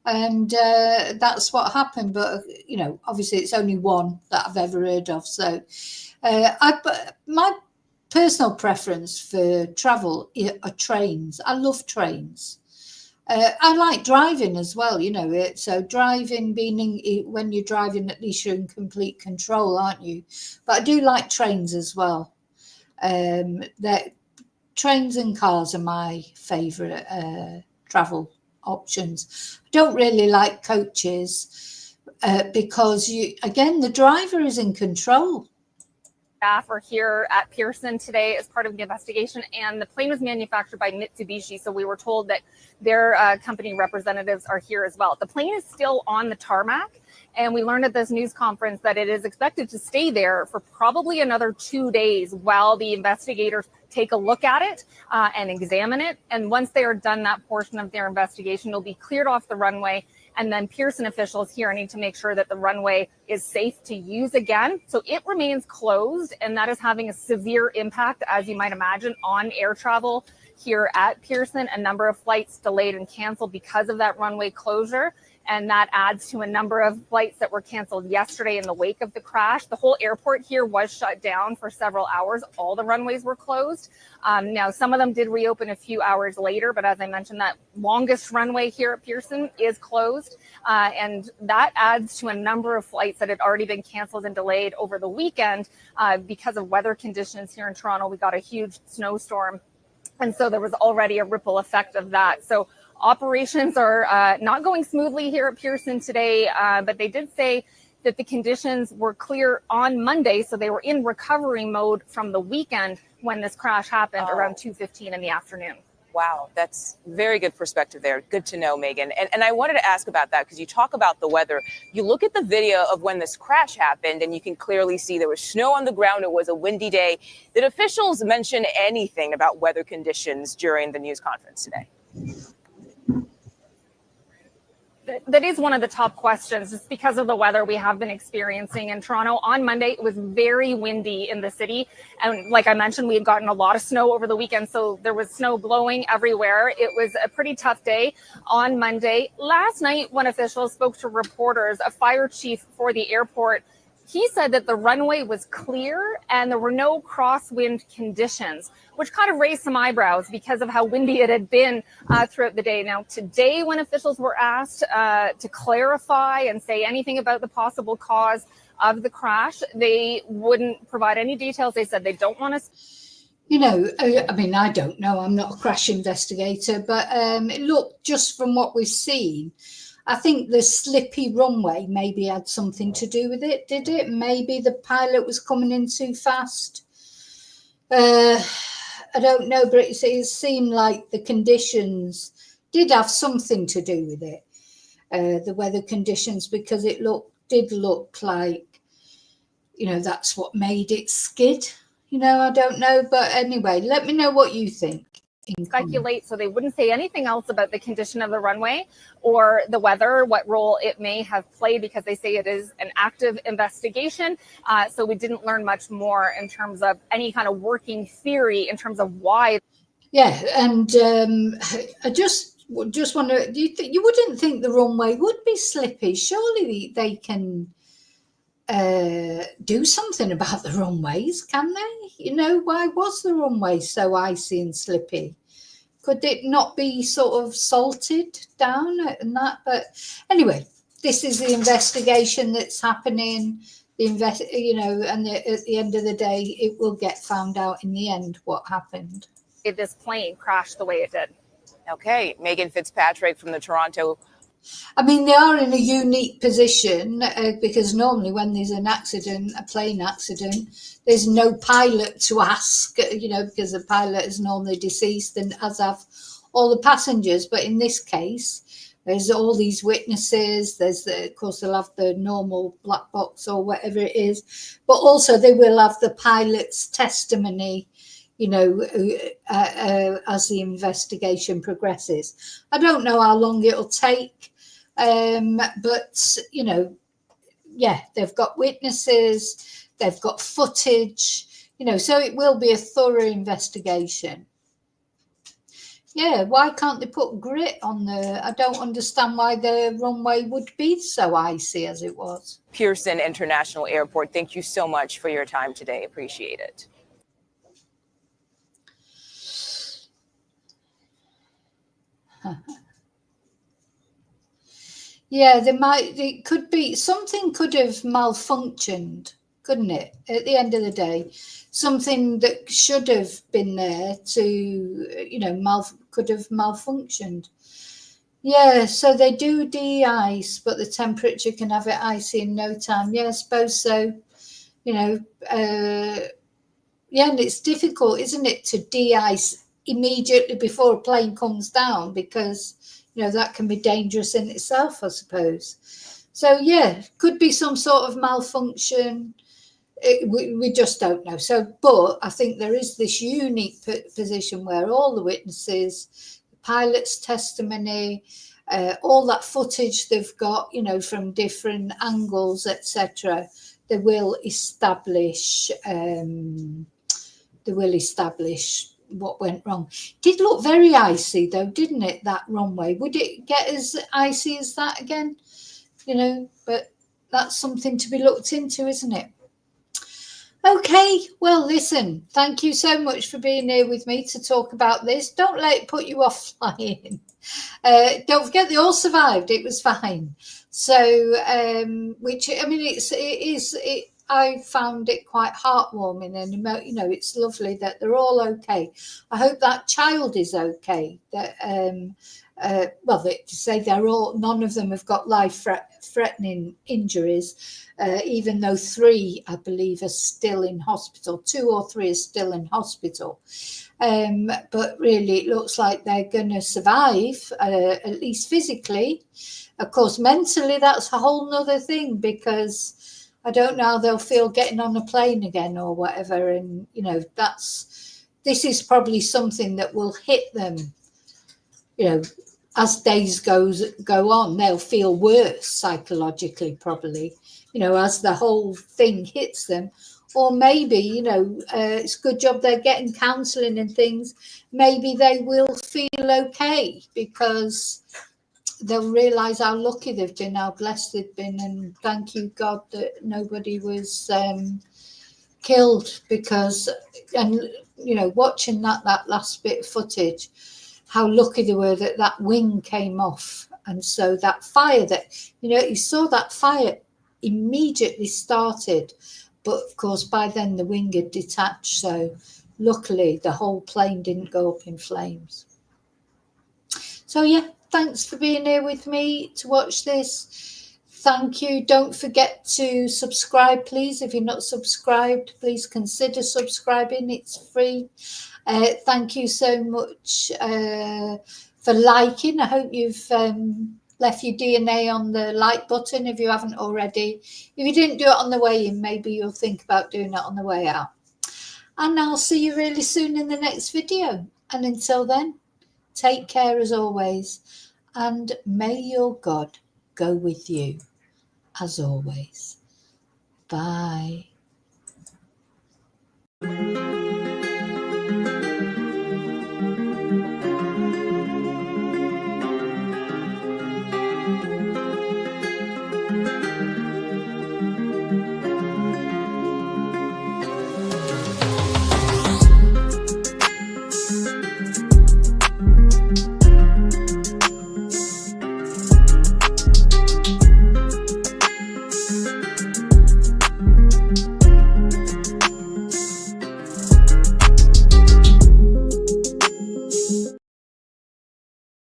And that's what happened. But, obviously it's only one that I've ever heard of. So my personal preference for travel are trains. I love trains. I like driving as well, so driving meaning when you're driving, at least you're in complete control, aren't you? But I do like trains as well. That trains and cars are my favourite travel options. I don't really like coaches because the driver is in control. Staff are here at Pearson today as part of the investigation, and the plane was manufactured by Mitsubishi, so we were told that their company representatives are here as well. The plane is still on the tarmac, and we learned at this news conference that it is expected to stay there for probably another 2 days while the investigators take a look at it and examine it. And once they are done that portion of their investigation, it'll be cleared off the runway. And then Pearson officials here need to make sure that the runway is safe to use again. So it remains closed, and that is having a severe impact, as you might imagine, on air travel here at Pearson. A number of flights delayed and canceled because of that runway closure. And that adds to a number of flights that were canceled yesterday in the wake of the crash. The whole airport here was shut down for several hours. All the runways were closed. Now, some of them did reopen a few hours later, but as I mentioned, that longest runway here at Pearson is closed. And that adds to a number of flights that had already been canceled and delayed over the weekend because of weather conditions here in Toronto. We got a huge snowstorm. And so there was already a ripple effect of that. So operations are not going smoothly here at Pearson today, but they did say that the conditions were clear on Monday, so they were in recovery mode from the weekend when this crash happened around 2:15 in the afternoon. Wow, that's very good perspective there. Good to know, Megan. And I wanted to ask about that because you talk about the weather. You look at the video of when this crash happened and you can clearly see there was snow on the ground. It was a windy day. Did officials mention anything about weather conditions during the news conference today? That is one of the top questions, just because of the weather we have been experiencing in Toronto. On Monday, it was very windy in the city. And like I mentioned, we had gotten a lot of snow over the weekend, so there was snow blowing everywhere. It was a pretty tough day on Monday. Last night, when officials spoke to reporters, a fire chief for the airport, he said that the runway was clear and there were no crosswind conditions, which kind of raised some eyebrows because of how windy it had been throughout the day. Now, today, when officials were asked to clarify and say anything about the possible cause of the crash, they wouldn't provide any details. They said they don't want to. I mean, I don't know. I'm not a crash investigator, but look, just from what we've seen, I think the slippy runway maybe had something to do with it, did it? Maybe the pilot was coming in too fast. I don't know, but it seemed like the conditions did have something to do with it, the weather conditions, because it looked did look like, that's what made it skid. I don't know. But anyway, let me know what you think. Speculate, so they wouldn't say anything else about the condition of the runway or the weather, what role it may have played, because they say it is an active investigation. So we didn't learn much more in terms of any kind of working theory in terms of why. Yeah, and I just wonder, you wouldn't think the runway would be slippy? Surely they can do something about the runways, can they? Why was the runway so icy and slippy? Could it not be sort of salted down and that? But anyway, this is the investigation that's happening. And at the end of the day, it will get found out in the end what happened. This plane crashed the way it did. Okay, Megan Fitzpatrick from the Toronto. I mean, they are in a unique position because normally when there's an accident, a plane accident, there's no pilot to ask, because the pilot is normally deceased, and as have all the passengers. But in this case, there's all these witnesses. Of course, they'll have the normal black box or whatever it is, but also they will have the pilot's testimony, as the investigation progresses. I don't know how long it'll take, but they've got witnesses, they've got footage, so it will be a thorough investigation. Yeah, why can't they put grit on the? I don't understand why the runway would be so icy as it was. Pearson International Airport, thank you so much for your time today. Appreciate it. Yeah, it could be something could have malfunctioned, couldn't it? At the end of the day, something that should have been there to, could have malfunctioned. Yeah, so they do de-ice, but the temperature can have it icy in no time. Yeah, I suppose so. Yeah, and it's difficult, isn't it, to de-ice immediately before a plane comes down, because that can be dangerous in itself, I suppose. So yeah, could be some sort of malfunction. We just don't know. So, but I think there is this unique position where all the witnesses, the pilot's testimony, all that footage they've got, from different angles, etc., they will establish. What went wrong. Did look very icy though, didn't it, that runway? Would it get as icy as that again? But that's something to be looked into, isn't it? Okay, well, listen, thank you so much for being here with me to talk about this. Don't let it put you off flying. Don't forget they all survived. It was fine. So, I found it quite heartwarming, and it's lovely that they're all okay. I hope that child is okay. That they say none of them have got life-threatening injuries, even though 3, I believe, are still in hospital. 2 or 3 are still in hospital. But really, it looks like they're going to survive, at least physically. Of course, mentally, that's a whole nother thing, because I don't know how they'll feel getting on a plane again or whatever. And, this is probably something that will hit them, as days go on. They'll feel worse psychologically, probably, as the whole thing hits them. Or maybe, it's a good job they're getting counselling and things. Maybe they will feel okay, because they'll realise how lucky they've been, how blessed they've been, and thank you God that nobody was killed. Because, watching that last bit of footage, how lucky they were that wing came off, and so that fire that you saw, that fire immediately started, but of course by then the wing had detached, so luckily the whole plane didn't go up in flames. So yeah, thanks for being here with me to watch this. Thank you. Don't forget to subscribe, please. If you're not subscribed, please consider subscribing. It's free. Thank you so much for liking. I hope you've left your DNA on the like button if you haven't already. If you didn't do it on the way in, maybe you'll think about doing it on the way out. And I'll see you really soon in the next video. And until then, take care as always. And may your God go with you as always. Bye.